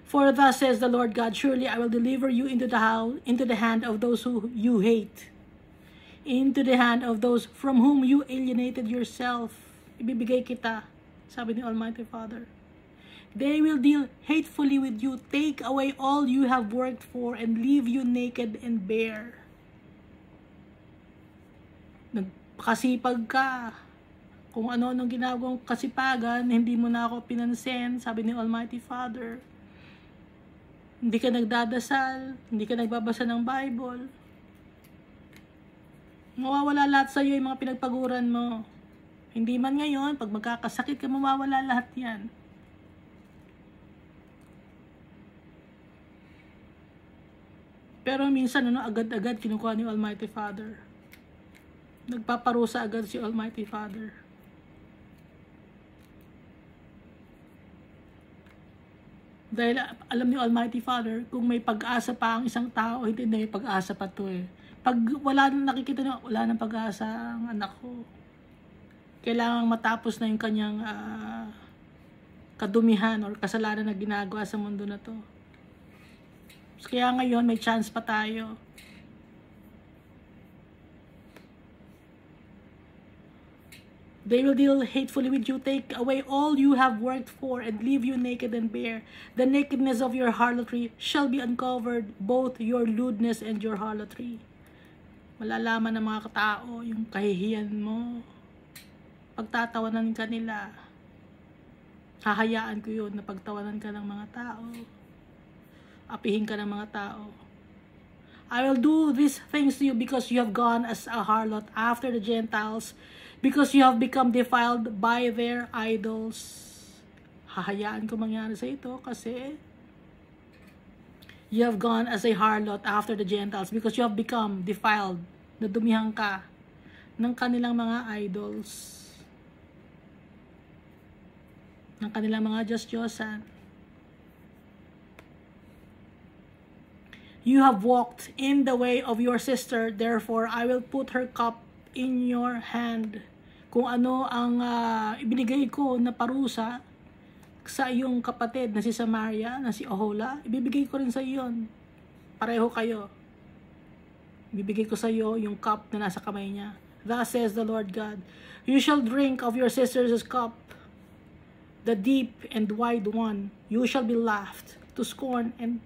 For thus says the Lord God, surely I will deliver you into the hand of those who you hate, into the hand of those from whom you alienated yourself. Ibibigay kita, sabi ni Almighty Father. They will deal hatefully with you, take away all you have worked for, and leave you naked and bare. Nagpakasipag ka. Kung ano-anong ginagawang kasipagan, hindi mo na ako pinansin, sabi ni Almighty Father. Hindi ka nagdadasal, hindi ka nagbabasa ng Bible. Mawawala lahat sa iyo yung mga pinagpaguran mo. Hindi man ngayon, pag magkakasakit ka, mawawala lahat yan. Pero minsan, agad-agad kinukuha ni Almighty Father. Nagpaparusa agad si Almighty Father. Dahil alam ni Almighty Father, kung may pag-asa pa ang isang tao, hindi na may pag-asa pa to eh. Pag wala nang nakikita na, wala nang pag-asa ang anak ko. Kailangang matapos na yung kanyang kadumihan or kasalanan na ginagawa sa mundo na to. So, kaya ngayon, may chance pa tayo. They will deal hatefully with you, take away all you have worked for, and leave you naked and bare. The nakedness of your harlotry shall be uncovered, both your lewdness and your harlotry. Malalaman ng mga katao yung kahihiyan mo. Pagtatawanan ka nila. Hahayaan ko yun na pagtawanan ka ng mga tao. Apihin ka ng mga tao. I will do these things to you because you have gone as a harlot after the Gentiles, because you have become defiled by their idols. Hahayaan ko mangyari sa ito kasi you have gone as a harlot after the Gentiles, because you have become defiled. Nadumihan ka ng kanilang mga idols, ng kanilang mga Diyos-Diyosan. You have walked in the way of your sister, therefore I will put her cup in your hand. Kung ano ang ibinigay ko na parusa sa iyong kapatid na si Samaria, na si Ohola, ibibigay ko rin sa iyon. Pareho kayo. Ibibigay ko sa iyo yung cup na nasa kamay niya. Thus says the Lord God, you shall drink of your sister's cup, the deep and wide one. You shall be laughed to scorn and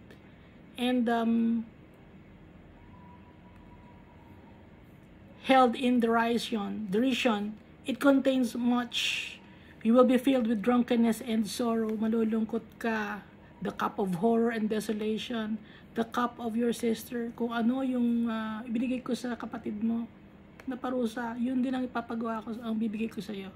held in derision. It contains much. You will be filled with drunkenness and sorrow. Malulungkot ka. The cup of horror and desolation. The cup of your sister. Kung ano yung ibinigay ko sa kapatid mo na parusa, yun din ang ipapagawa ko, ang bibigay ko sa iyo.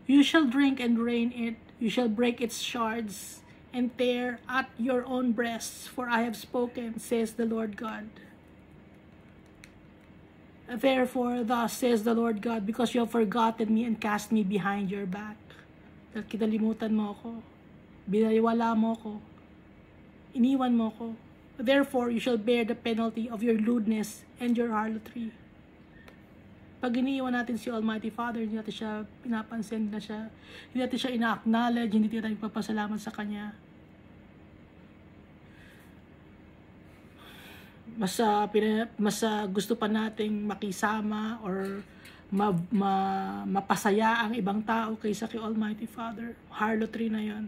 You shall drink and drain it. You shall break its shards and tear at your own breasts, for I have spoken, says the Lord God. Therefore, thus says the Lord God, because you have forgotten me and cast me behind your back. Dahil kinalimutan mo ako, binaliwala mo ako, iniwan mo ako. Therefore, you shall bear the penalty of your lewdness and your harlotry. Pag iniiwan natin si Almighty Father, hindi natin siya pinapansin, hindi natin siya ina-acknowledge, hindi natin nagpapasalamat sa Kanya. Mas gusto pa nating makisama or mapasaya ang ibang tao kaysa kay Almighty Father. Harlotry na yon.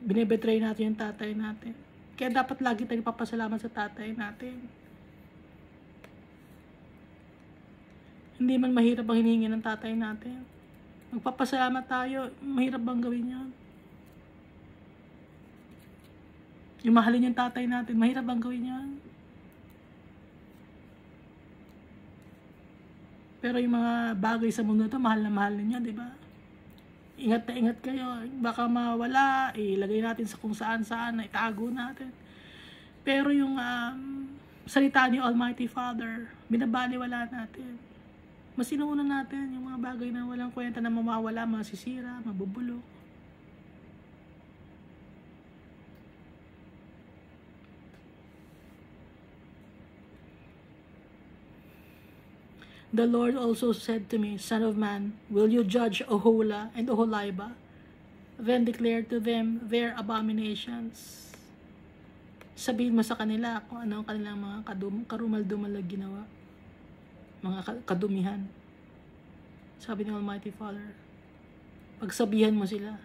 Binebetray natin yung tatay natin. Kaya dapat lagi tayong papasalamat sa tatay natin. Hindi man mahirap ang hinihingi ng tatay natin. Magpapasalamat tayo, mahirap bang gawin yan? Yung mahalin yung tatay natin, mahirap bang gawin yan? Pero yung mga bagay sa mundo ito, mahal na mahal ninyo, di ba? Ingat na ingat kayo. Baka mawala, ilagay natin sa kung saan-saan, itago natin. Pero yung salita ni Almighty Father, binabaliwala natin. Mas inuuna natin yung mga bagay na walang kwenta na mamawala, masisira, mabubulok. The Lord also said to me, Son of man, will you judge Ohola and Oholiba? Then declare to them their abominations. Sabihin mo sa kanila kung ano ang kanilang mga karumal-dumal na ginawa. Mga kadumihan. Sabi ng Almighty Father, pagsabihan mo sila.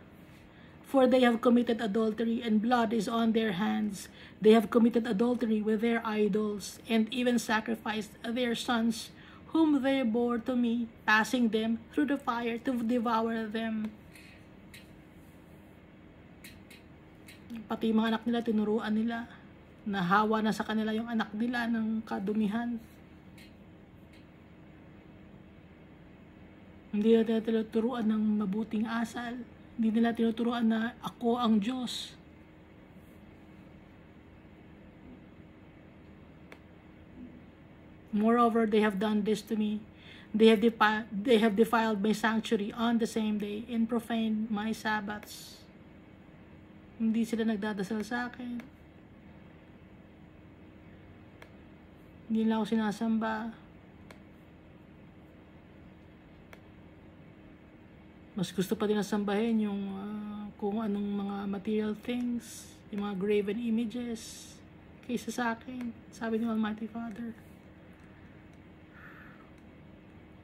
For they have committed adultery, and blood is on their hands. They have committed adultery with their idols, and even sacrificed their sons, whom they bore to me, passing them through the fire to devour them. Pati yung mga anak nila, tinuruan nila. Nahawa na sa kanila yung anak nila ng kadumihan. Hindi nila tinuturuan ng mabuting asal. Hindi nila tinuturuan na ako ang Diyos. Moreover, they have done this to me. They have defiled my sanctuary on the same day and profaned my Sabbaths. Hindi sila nagdadasal sa akin. Hindi nila ako sinasamba. Mas gusto pa din nasambahin yung kung anong mga material things, yung mga graven images, kaysa sa akin, sabi ni Almighty Father.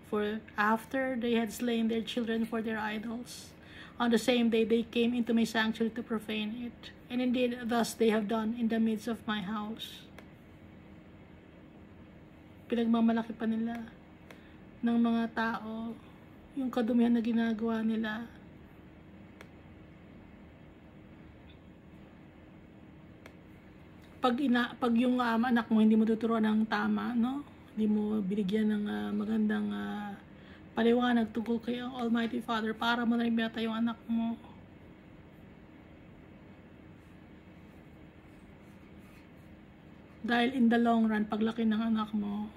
For after they had slain their children for their idols, on the same day they came into my sanctuary to profane it. And indeed, thus they have done in the midst of my house. Pinagmamalaki pa nila ng mga tao yung kadumihan na ginagawa nila. Pag yung anak mo hindi mo tuturuan ng tama, no? Hindi mo binigyan ng magandang paliwanag tungkol kay Almighty Father, para mo na ibata yung anak mo. Dahil in the long run, paglaki ng anak mo,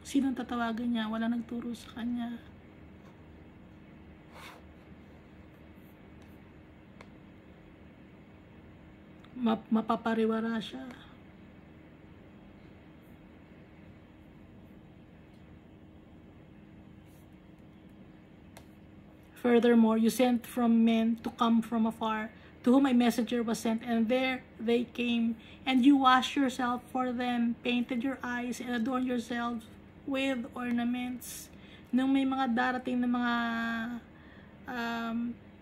sinong tatawagan niya? Wala nagturo sa kanya. Mapapariwara siya. Furthermore, you sent from men to come from afar, to whom a messenger was sent, and there they came, and you washed yourself for them, painted your eyes, and adorned yourselves with ornaments. Nung may mga darating na mga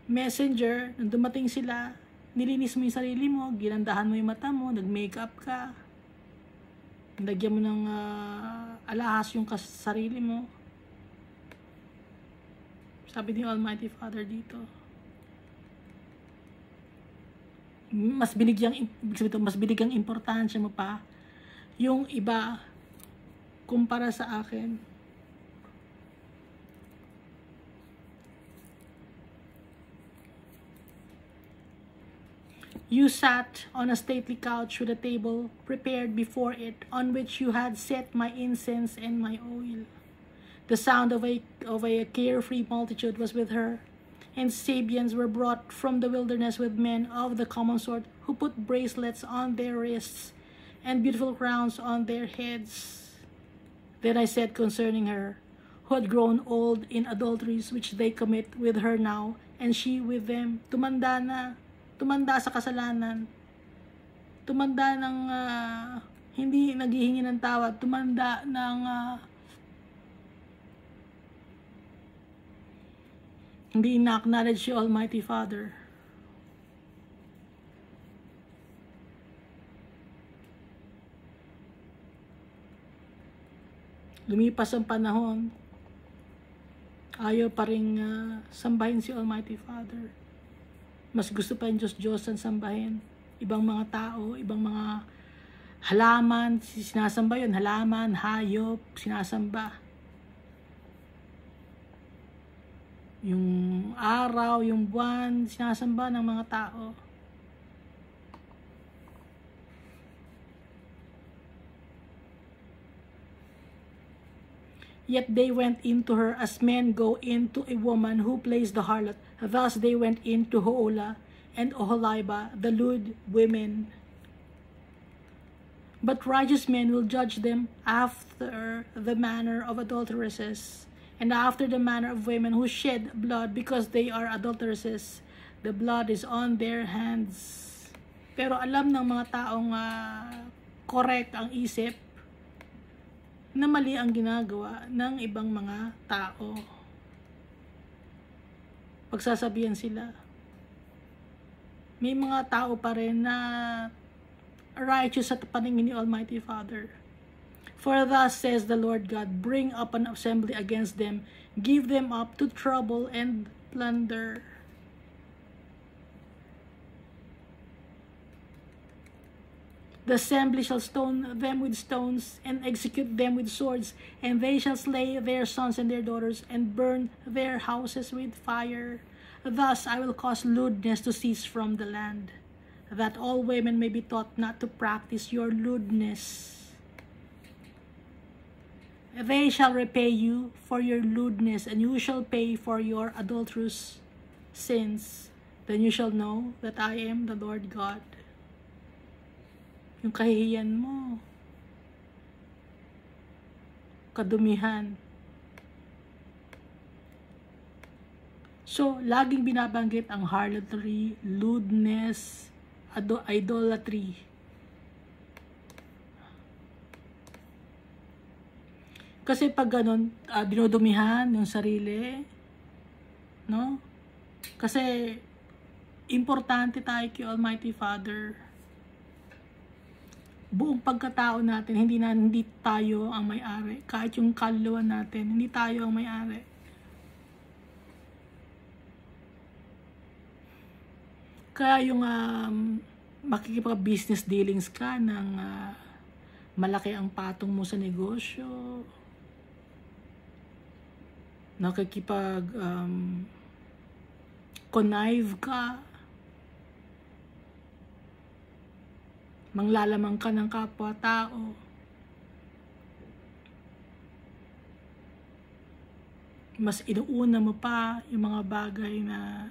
messenger, nung dumating sila, nilinis mo yung sarili mo, ginandahan mo yung mata mo, nag-makeup ka, lagyan mo ng alahas yung sarili mo. Sabi ni Almighty Father dito, mas binigyang importansya mo pa yung iba kumpara sa akin. You sat on a stately couch with a table prepared before it, on which you had set my incense and my oil. The sound of a carefree multitude was with her, and Sabians were brought from the wilderness with men of the common sort, who put bracelets on their wrists and beautiful crowns on their heads. Then I said concerning her, who had grown old in adulteries which they commit with her now, and she with them, tumanda sa kasalanan, tumanda ng hindi naghihingi ng tawad, tumanda ng hindi na-acknowledge si Almighty Father. Lumipas ang panahon, ayaw pa rin sambahin si Almighty Father. Mas gusto pa yung Diyos ang sambahin. Ibang mga tao, ibang mga halaman, sinasamba yun. Halaman, hayop, sinasamba. Yung araw, yung buwan, sinasamba ng mga tao. Yet they went into her as men go into a woman who plays the harlot. Thus they went into Hoola and Oholiba, the lewd women. But righteous men will judge them after the manner of adulteresses, and after the manner of women who shed blood because they are adulteresses. The blood is on their hands. Pero alam ng mga taong correct ang isip na mali ang ginagawa ng ibang mga tao. Pagsasabihan sila. May mga tao pa rin na righteous sa paningin ni Almighty Father. For thus says the Lord God, bring up an assembly against them, give them up to trouble and plunder. The assembly shall stone them with stones, and execute them with swords, and they shall slay their sons and their daughters, and burn their houses with fire. Thus I will cause lewdness to cease from the land, that all women may be taught not to practice your lewdness. They shall repay you for your lewdness, and you shall pay for your adulterous sins. Then you shall know that I am the Lord God. Yung kahihiyan mo, kadumihan. So, laging binabanggit ang harlotry, lewdness, idolatry. Kasi pag ganun, dinudumihan yung sarili, no? Kasi, importante tayo kay Almighty Father. Buong pagkatao natin, hindi tayo ang may-ari. Kahit yung kaluluwa natin, hindi tayo ang may-ari. Kaya yung makikipag-business dealings ka ng malaki ang patong mo sa negosyo, nakikipag connive ka, manglalamang ka ng kapwa-tao, mas inuuna mo pa yung mga bagay na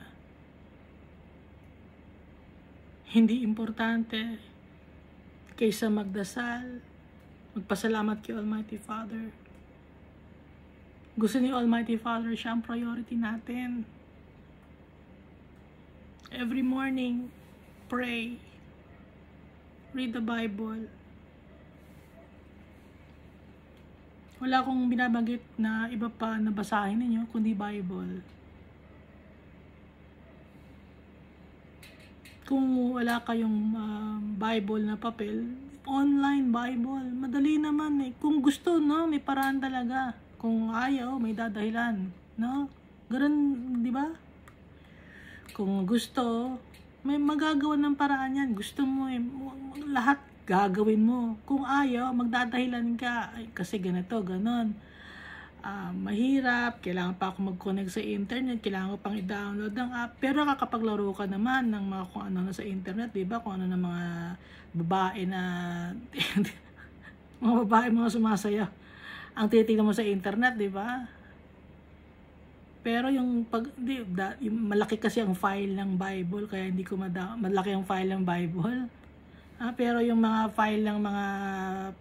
hindi importante kaysa magdasal, magpasalamat kay Almighty Father. Gusto ni Almighty Father, siya ang priority natin. Every morning, pray. Read the Bible. Wala akong binabanggit na iba pa na basahin ninyo, kundi Bible. Kung wala kayong Bible na papel, online Bible, madali naman eh. Kung gusto, no, may paraan talaga. Kung ayaw, may dadahilan, no? Ganun, di ba? Kung gusto, may magagawa ng paraan yan. Gusto mo eh, lahat gagawin mo. Kung ayaw, magdadahilan ka. Ay, kasi ganito, ganon. Mahirap, kailangan pa ako mag-connect sa internet, kailangan ko pang i-download ng app, pero kakapaglaro ka naman ng mga kung ano na sa internet, diba? Kung ano na mga babae na mga babae, mga sumasaya ang titignan mo sa internet, diba? Pero yung yung malaki kasi ang file ng Bible, kaya hindi ko malaki ang file ng Bible. Pero yung mga file ng mga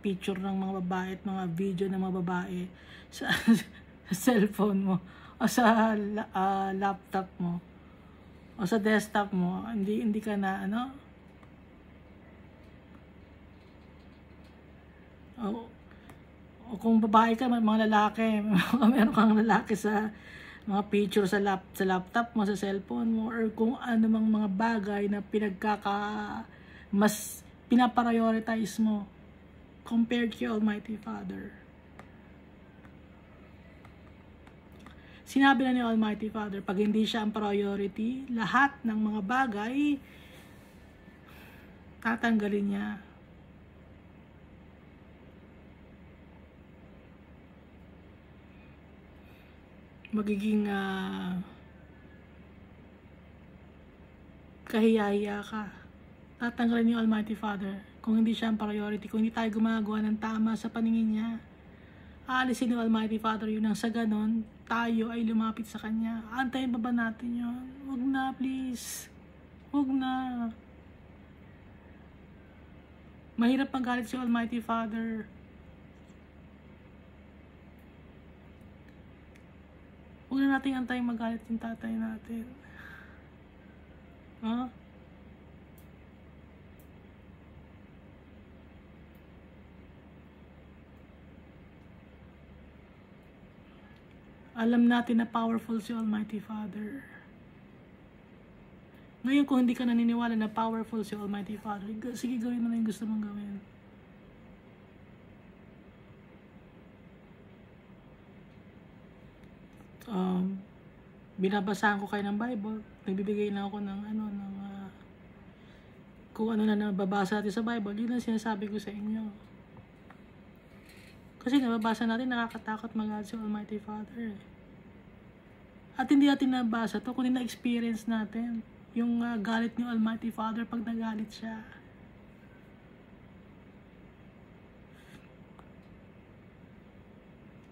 picture ng mga babae at mga video ng mga babae sa cellphone mo o sa laptop mo o sa desktop mo, hindi ka na o kung babae ka, mga lalaki, meron kang lalaki sa mga picture sa laptop mo, sa cellphone mo, or kung ano mang mga bagay na mas pinaprioritize mo compared to Almighty Father. Sinabi na ni Almighty Father, pag hindi siya ang priority, lahat ng mga bagay tatanggalin niya. Magiging kahiya-hiya ka. Tatanggalin ni Almighty Father kung hindi siya ang priority, kung hindi tayo gumagawa ng tama sa paningin niya. Aalisin ni Almighty Father yun, nang sa ganon tayo ay lumapit sa Kanya. Antayin pa ba natin yun? Huwag na, please. Huwag na. Mahirap magalit si Almighty Father. Huwag na natin antayin magalit yung tatay natin. Alam natin na powerful si Almighty Father. Ngayon, kung hindi ka naniniwala na powerful si Almighty Father, sige, gawin mo na yung gusto mong gawin. Binabasahan ko kayo ng Bible, nagbibigay lang ako ng kung ano na nababasa natin sa Bible, yun ang sinasabi ko sa inyo. Kasi nababasa natin, nakakatakot magalit si Almighty Father. At hindi natin nabasa to, kundi na-experience natin yung galit ni Almighty Father pag nagalit siya.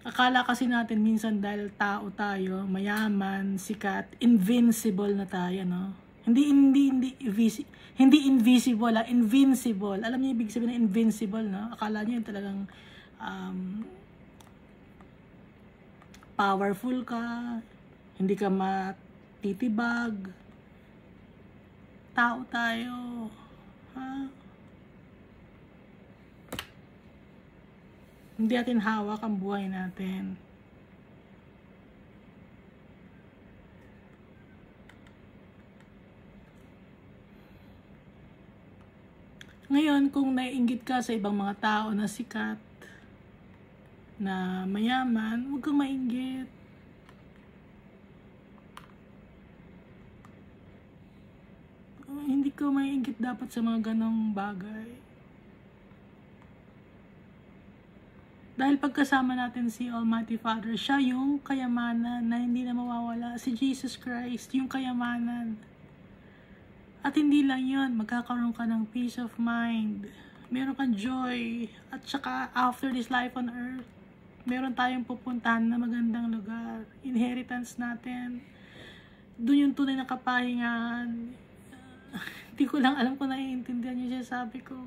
Akala kasi natin minsan dahil tao tayo, mayaman, sikat, invincible na tayo, no? Hindi invisible, invincible. Alam niyo ibig sabihin ng invincible, no? Akala niyo yun talagang powerful ka, hindi ka matitibag. Tao tayo, ha? Hindi natin hawak ang buhay natin. Ngayon, kung naiinggit ka sa ibang mga tao na sikat, na mayaman, huwag kang mainggit. Hindi ko maiinggit dapat sa mga ganong bagay. Dahil pagkasama natin si Almighty Father, siya yung kayamanan na hindi na mawawala. Si Jesus Christ, yung kayamanan. At hindi lang yun, magkakaroon ka ng peace of mind. Meron kang joy. At saka, after this life on earth, meron tayong pupuntahan na magandang lugar. Inheritance natin. Doon yung tunay na kapahingahan. Hindi ko lang alam kung naiintindihan niyo siya, sabi ko.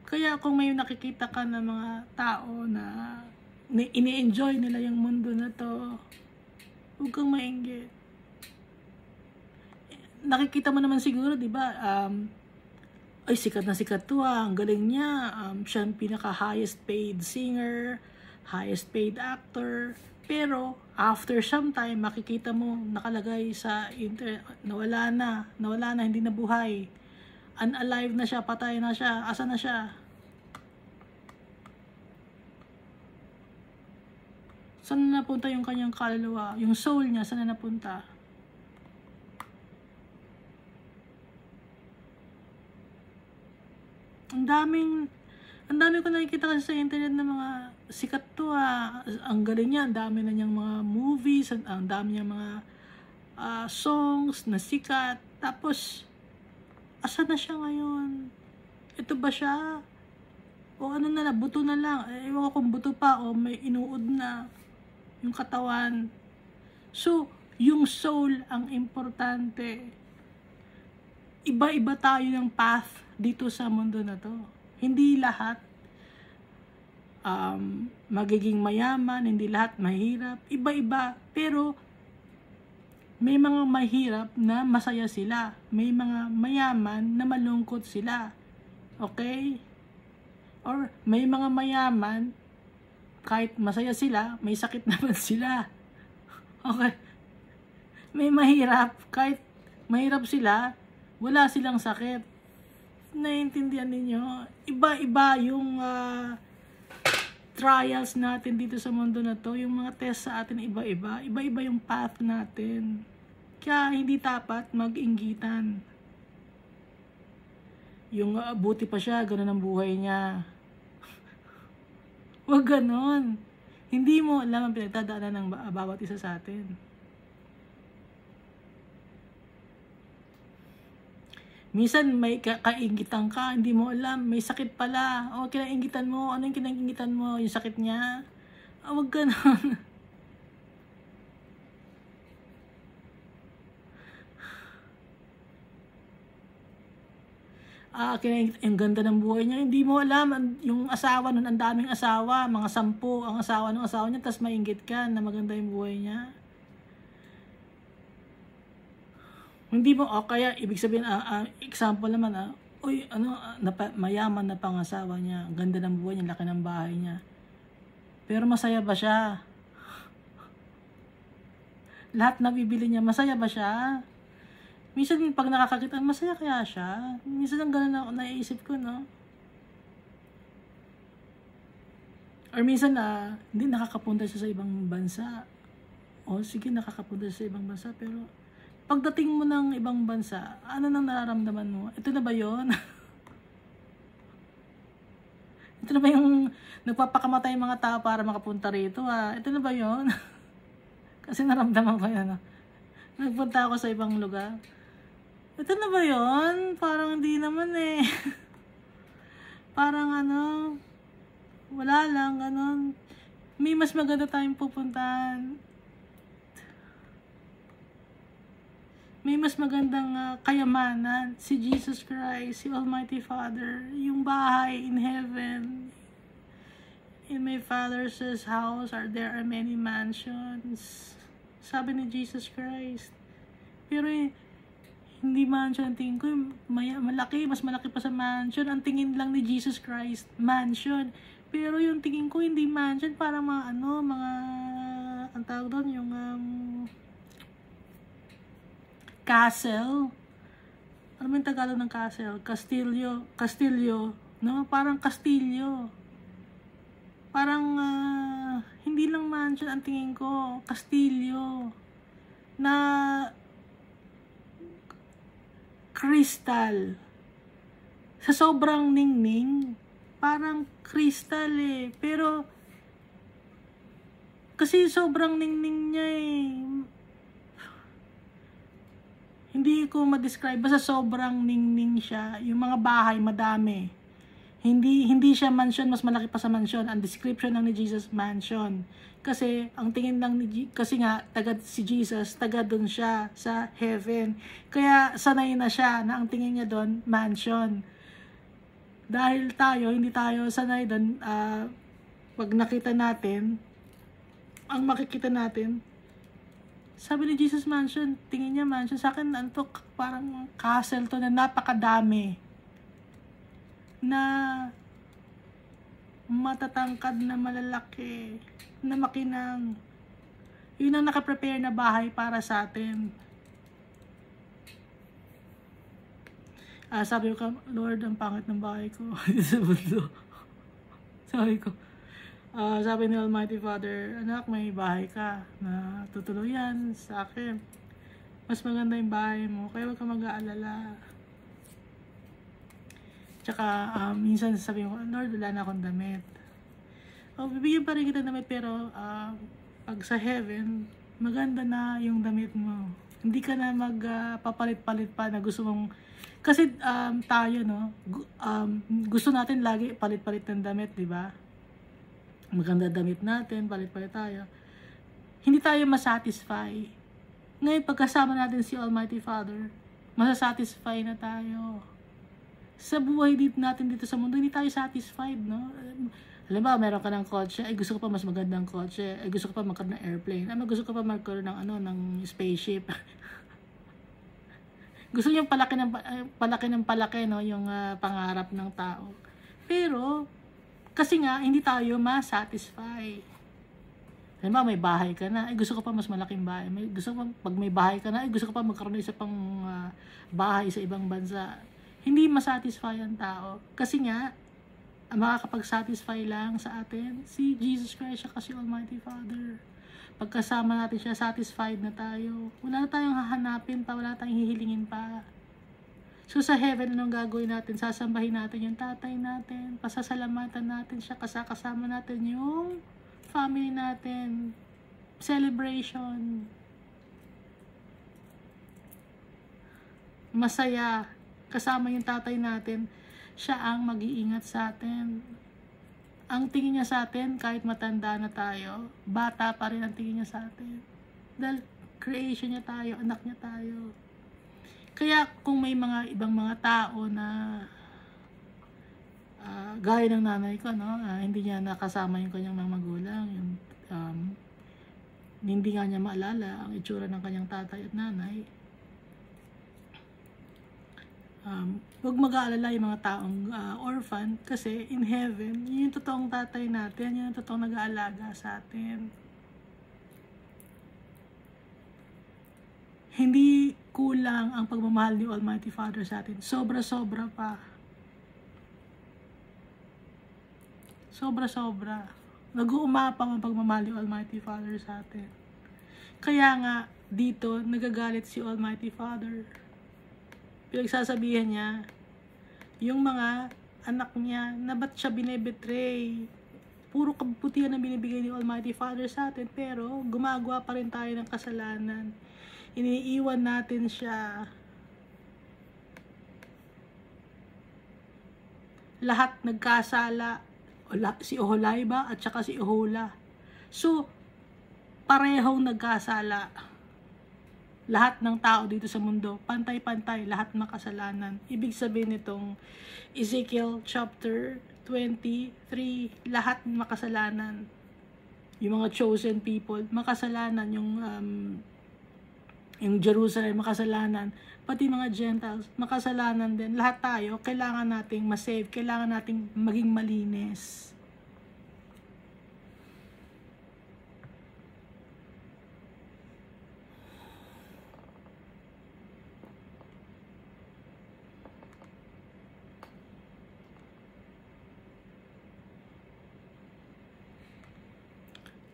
Kaya kung may nakikita ka na mga tao na ini-enjoy nila yung mundo na to, huwag kang mainggit. Nakikita mo naman siguro, di ba, ay sikat na sikat to ang galing niya, siya ang pinaka-highest paid singer, highest paid actor, pero after some time, makikita mo nakalagay sa internet, nawala na, hindi na buhay. Unalive na siya, patay na siya, asa na siya? Saan na napunta yung kanyang kaluluwa? Yung soul niya, saan na napunta? Ang dami ko nakikita kasi sa internet na mga sikat to Ang galing niya, ang dami na niyang mga movies, ang dami niyang mga songs na sikat. Tapos, asa na siya ngayon? Ito ba siya? O ano na lang, buto na lang. Ewan ko kung buto pa o may inuod na yung katawan. So, yung soul ang importante. Iba-iba tayo ng path dito sa mundo na to. Hindi lahat magiging mayaman, hindi lahat mahirap. Iba-iba. Pero, may mga mahirap na masaya sila. May mga mayaman na malungkot sila. Okay? Or may mga mayaman, kahit masaya sila, may sakit naman sila. Okay? May mahirap, kahit mahirap sila, wala silang sakit. Naiintindihan ninyo? Iba-iba yung trials natin dito sa mundo na to, yung mga test sa atin iba-iba, iba-iba yung path natin. Kaya hindi dapat mag-inggitan. Yung buti pa siya, ganun ang buhay niya. Huwag ganun. Hindi mo alam ang pinagdadaanan ng bawat isa sa atin. Minsan may kaingitan ka, hindi mo alam, may sakit pala. O kinaingitan mo, ano yung kinaingitan mo? Yung sakit niya? Huwag ganun. Ang ganda ng buhay niya. Hindi mo alam, yung asawa nun, ang daming asawa, mga 10 ang asawa ng asawa niya, tapos mainggit ka na maganda yung buhay niya. Hindi mo, kaya ibig sabihin, example naman, uy, mayaman na pangasawa niya, ang ganda ng buhay niya, laki ng bahay niya. Pero masaya ba siya? Lahat na bibili niya, masaya ba siya? Minsan pag nakakakita, masaya kaya siya? Minsan ang ganun na naiisip ko, no? Or minsan hindi nakakapunta siya sa ibang bansa. O sige, nakakapunta siya sa ibang bansa, pero pagdating mo ng ibang bansa, ano nang nararamdaman mo? Ito na ba yun? Ito na ba yung nagpapakamatay yung mga tao para makapunta rito? Ito na ba yun? Kasi naramdaman ko yun. Nagpunta ako sa ibang lugar. Ito na ba yun? Parang hindi naman eh. Parang wala lang, ganun. May mas maganda tayong pupuntahan. May mas magandang kayamanan, si Jesus Christ, si Almighty Father, yung bahay in heaven. In my Father's house there are many mansions. Sabi ni Jesus Christ. Pero hindi mansion, tingin ko malaki, mas malaki pa sa mansion. Ang tingin lang ni Jesus Christ, mansion. Pero yung tingin ko hindi mansion, para mga ang tawag doon, yung castle. Ano yung Tagalog ng castle? Castillo, no? Parang castillo. Parang hindi lang mansion ang tingin ko, castillo na crystal. Sa sobrang ningning, parang crystal pero kasi sobrang ningning niya Hindi ko ma-describe, basta sobrang ningning siya. Yung mga bahay, madami. Hindi siya mansion, mas malaki pa sa mansion. Ang description lang ni Jesus, mansion. Kasi, ang tingin lang kasi nga, si Jesus, taga doon siya sa heaven. Kaya, sanay na siya na ang tingin niya doon, mansion. Dahil hindi tayo sanay doon, pag nakita natin, ang makikita natin, sabi ni Jesus mansion, tingin niya mansion. Sa akin, parang castle to na napakadami. Na matatangkad na malalaki, na makinang. Yun ang nakaprepare na bahay para sa atin. Sabi ko, Lord, ang pangit ng bahay ko sa mundo. Sabi ko, sabi ni Almighty Father, anak, may bahay ka na tutuluyan sa akin. Mas maganda yung bahay mo, kaya huwag ka mag-aalala. Tsaka, minsan sabi ko, Lord, wala na akong damit. Bibigyan pa rin kita damit, pero pag sa heaven, maganda na yung damit mo. Hindi ka na magpapalit-palit pa na gusto mong, kasi tayo, no, gusto natin lagi palit-palit ng damit, di ba? Maganda damit natin, palit-palit tayo. Hindi tayo masatisfy. Ngayon, pagkasama natin si Almighty Father, masasatisfy na tayo. Sa buhay natin dito sa mundo, hindi tayo satisfied, no? Alam ba, meron ka ng kotse, gusto ko pa mas magandang kotse, gusto ko pa magkaroon ng airplane, gusto ko pa magkaroon ng spaceship. Gusto niyo palaki ng palaki, no, yung pangarap ng tao. Pero, kasi nga, hindi tayo ma-satisfy. Alam ba, may bahay ka na, gusto ko pa mas malaking bahay. Pag may bahay ka na, gusto ko pa magkaroon ng isa pang bahay sa ibang bansa. Hindi ma-satisfy ang tao. Kasi nga, makakapag-satisfy lang sa atin si Jesus Christ, siya kasi Almighty Father. Pagkasama natin siya, satisfied na tayo. Wala na tayong hahanapin pa, wala tayong hihilingin pa. So sa heaven, anong gagawin natin? Sasambahin natin yung tatay natin, pasasalamatan natin siya, kasama natin yung family natin. Celebration. Masaya. Kasama yung tatay natin, siya ang mag-iingat sa atin. Ang tingin niya sa atin, kahit matanda na tayo, bata pa rin ang tingin niya sa atin. Dahil creation niya tayo, anak niya tayo. Kaya kung may mga ibang mga tao na gaya ng nanay ko, no, hindi niya nakasama yung kanyang mga magulang, yung, hindi nga niya maalala ang itsura ng kanyang tatay at nanay, huwag mag-aalala yung mga taong orphan, kasi in heaven, yun yung totoong tatay natin, yun yung totoong nag-aalaga sa atin. Hindi kulang ang pagmamahal ni Almighty Father sa atin. Sobra-sobra pa. Sobra-sobra. Nag-uumapang ang pagmamahal ni Almighty Father sa atin. Kaya nga, dito, nagagalit si Almighty Father. Pinagsasabihan niya, yung mga anak niya, na ba't siya binebetray? Puro kabutihan na binibigay ni Almighty Father sa atin, pero gumagawa pa rin tayo ng kasalanan. Iniiwan natin siya. Lahat nagkasala. Si Oholibah at saka si Ohola. So, parehong nagkasala. Lahat ng tao dito sa mundo, pantay-pantay, lahat makasalanan. Ibig sabihin nitong Ezekiel chapter 23, lahat makasalanan. Yung mga chosen people, makasalanan. Yung Jerusalem, makasalanan. Pati mga Gentiles, makasalanan din. Lahat tayo, kailangan nating masave, kailangan nating maging malinis.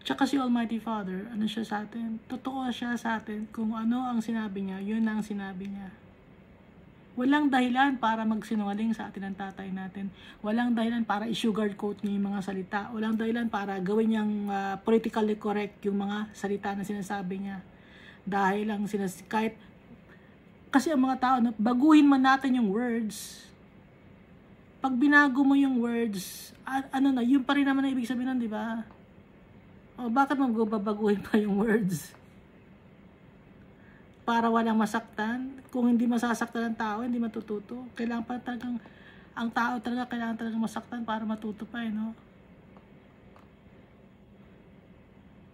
Tsaka si Almighty Father, ano siya sa atin? Totoo siya sa atin. Kung ano ang sinabi niya, yun ang sinabi niya. Walang dahilan para magsinungaling sa atin ng tatay natin. Walang dahilan para i-sugarcoat niya yung mga salita. Walang dahilan para gawin niyang politically correct yung mga salita na sinasabi niya. Dahil lang kahit kasi ang mga tao, baguhin man natin yung words. Pag binago mo yung words, yun pa rin naman ang ibig sabihin nun, di ba? O bakit magbabaguhin pa yung words? Para walang masaktan? Kung hindi masasaktan ang tao, hindi matututo. Kailangan pa talagang, ang tao talaga kailangan talagang masaktan para matuto pa no?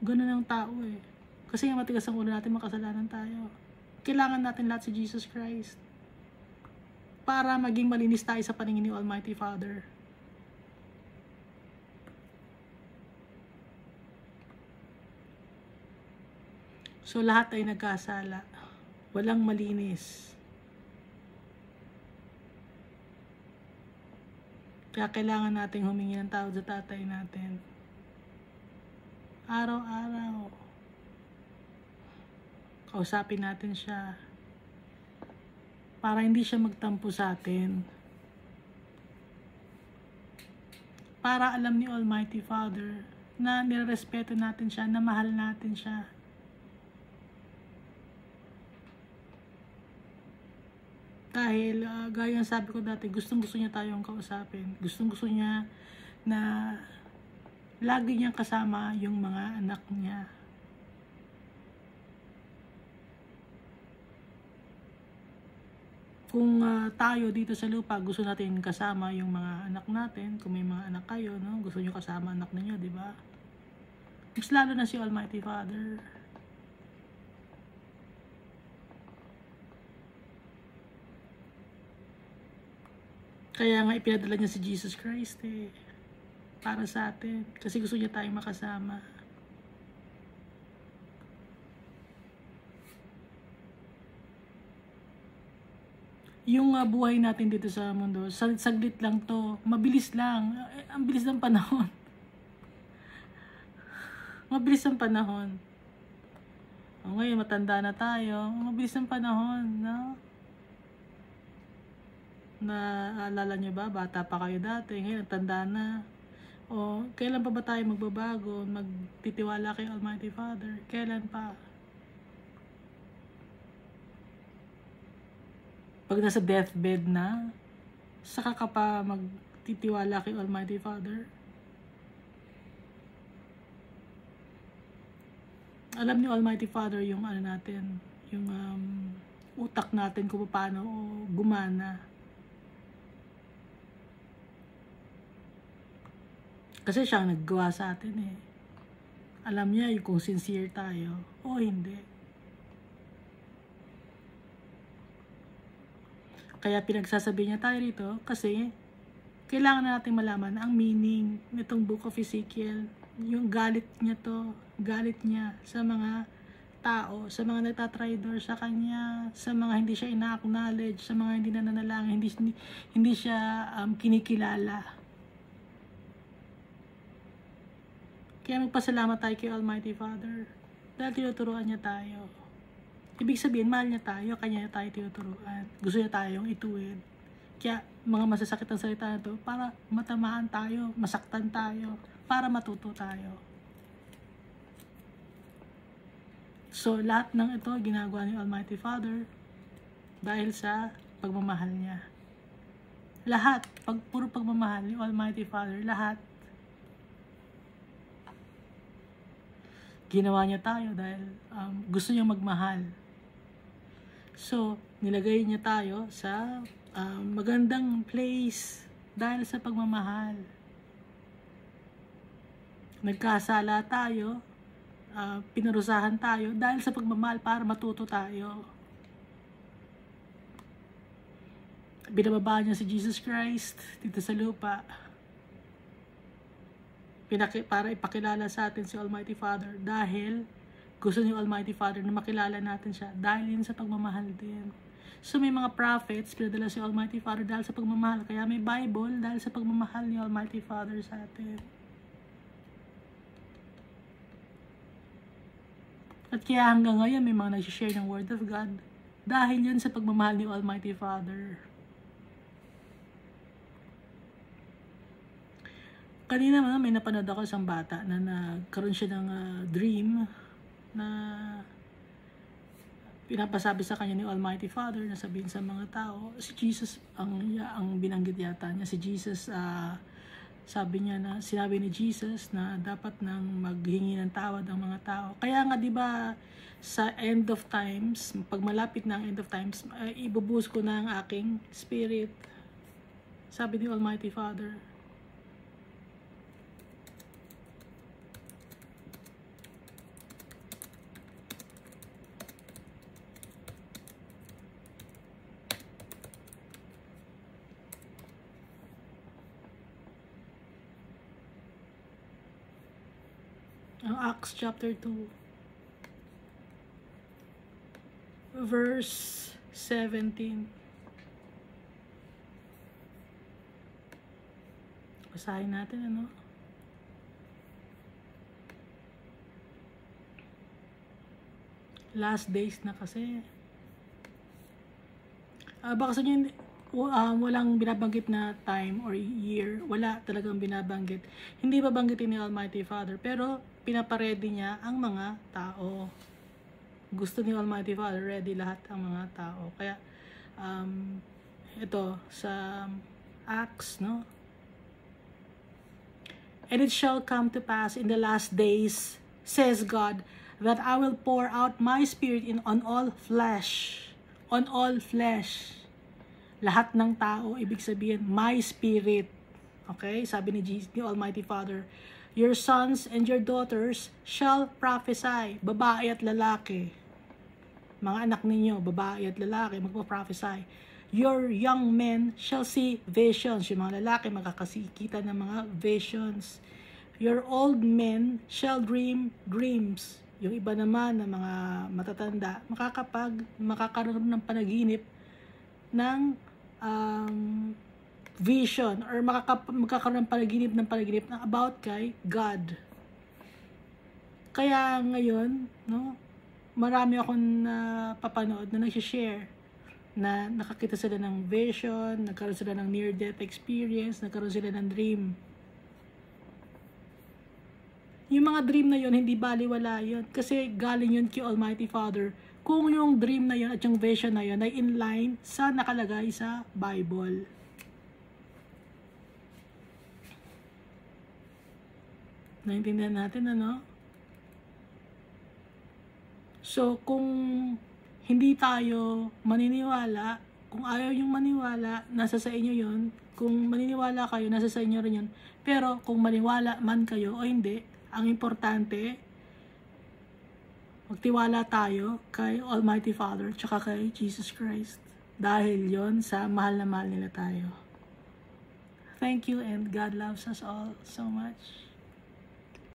Ganun ang tao Kasi nga matigas ang ulo natin, makasalanan tayo. Kailangan natin lahat si Jesus Christ. Para maging malinis tayo sa paningin ni Almighty Father. So lahat ay nagkasala. Walang malinis. Kaya kailangan nating humingi ng tawad sa tatay natin. Araw-araw. Kausapin natin siya. Para hindi siya magtampo sa atin. Para alam ni Almighty Father na nirespeto natin siya, na mahal natin siya. Dahil, gaya ng sabi ko dati, gustong-gusto niya tayong kausapin. Gustong-gusto niya na lagi niyang kasama yung mga anak niya. Kung tayo dito sa lupa, gusto natin kasama yung mga anak natin, kung may mga anak kayo, no? Gusto niyo kasama anak niyo, di ba? Mas lalo na si Almighty Father. Kaya nga ipinadala niya si Jesus Christ para sa atin. Kasi gusto niya tayong makasama. Yung buhay natin dito sa mundo, saglit lang to. Mabilis lang. Ang bilis ng panahon. Mabilis ang panahon. Ngayon, matanda na tayo. Mabilis ang panahon, no? Naalala nyo ba, bata pa kayo dati, ngayon tanda na. O kailan pa ba tayo magbabago, magtitiwala kay Almighty Father? Kailan pa? Pag nasa deathbed na, saka ka pa magtitiwala kay Almighty Father? Alam ni Almighty Father yung natin, yung utak natin kung paano gumana. Kasi siya ang naggawa sa atin Alam niya kung sincere tayo o hindi. Kaya pinagsasabi niya tayo rito kasi kailangan na natin malaman ang meaning nitong Book of Ezekiel. Yung galit niya sa mga tao, sa mga nagtatraidor sa kanya, sa mga hindi siya ina-acknowledge, sa mga hindi nananalangin, hindi siya kinikilala. Kaya magpasalamat tayo kay Almighty Father dahil tinuturuan niya tayo. Ibig sabihin, mahal niya tayo, kanya niya tayo tinuturuan. Gusto niya tayong ituwid. Kaya mga masasakit ang salita na ito para matamaan tayo, masaktan tayo, para matuto tayo. So, lahat ng ito ginagawa ni Almighty Father dahil sa pagmamahal niya. Lahat, puro pagmamahal ni Almighty Father, lahat. Ginawa niya tayo dahil gusto niya magmahal. So, nilagay niya tayo sa magandang place dahil sa pagmamahal. Nagkasala tayo, pinarusahan tayo dahil sa pagmamahal para matuto tayo. Binababa niya si Jesus Christ dito sa lupa para ipakilala sa atin si Almighty Father dahil gusto ni Almighty Father na makilala natin siya dahil yun sa pagmamahal din. So may mga prophets pinadala si Almighty Father dahil sa pagmamahal, kaya may Bible dahil sa pagmamahal ni Almighty Father sa atin. At kaya hanggang ngayon may mga nag-share ng Word of God dahil yun sa pagmamahal ni Almighty Father. Kanina may napanood ako isang bata na nagkaroon siya ng dream na pinapasabi sa kanya ni Almighty Father na sabihin sa mga tao, si Jesus ang binanggit yata niya, si Jesus, sabi niya na, sinabi ni Jesus na dapat nang maghingi ng tawad ang mga tao. Kaya nga 'di ba sa end of times, pag malapit na ang end of times, ibubuhos ko na ang aking spirit, sabi ni Almighty Father. Acts chapter 2 verse 17. Basahin natin last days na kasi. Baka sa inyo walang binabanggit na time or year, wala talagang binabanggit. Hindi babanggitin ni Almighty Father, pero pinaparedy niya ang mga tao. Gusto ni Almighty Father ready lahat ang mga tao. Kaya ito sa Acts, And it shall come to pass in the last days, says God, that I will pour out my spirit on all flesh. On all flesh. Lahat ng tao, ibig sabihin, my spirit. Okay? Sabi ni Almighty Father, your sons and your daughters shall prophesy. Babae at lalaki. Mga anak ninyo, babae at lalaki, magpo-prophesy. Your young men shall see visions. Yung mga lalaki, makakasikita ng mga visions. Your old men shall dream dreams. Yung iba naman na mga matatanda, makakaroon ng panaginip ng vision or magkakaroon ng panaginip ng about kay God. Kaya ngayon, marami akong papanood na nag-share na nakakita sila ng vision, nagkaroon sila ng near-death experience, nagkaroon sila ng dream. Yung mga dream na yun, hindi baliwala yun. Kasi galing yun kay Almighty Father. Kung yung dream na yun at yung vision na yun ay in line sa nakalagay sa Bible. Naintindihan natin, So, kung hindi tayo maniniwala, kung ayaw yung maniwala, nasa sa inyo yun. Kung maniniwala kayo, nasa sa inyo rin yun. Pero, kung maniwala man kayo o hindi, ang importante, magtiwala tayo kay Almighty Father tsaka kay Jesus Christ. Dahil yon sa mahal na mahal nila tayo. Thank you and God loves us all so much.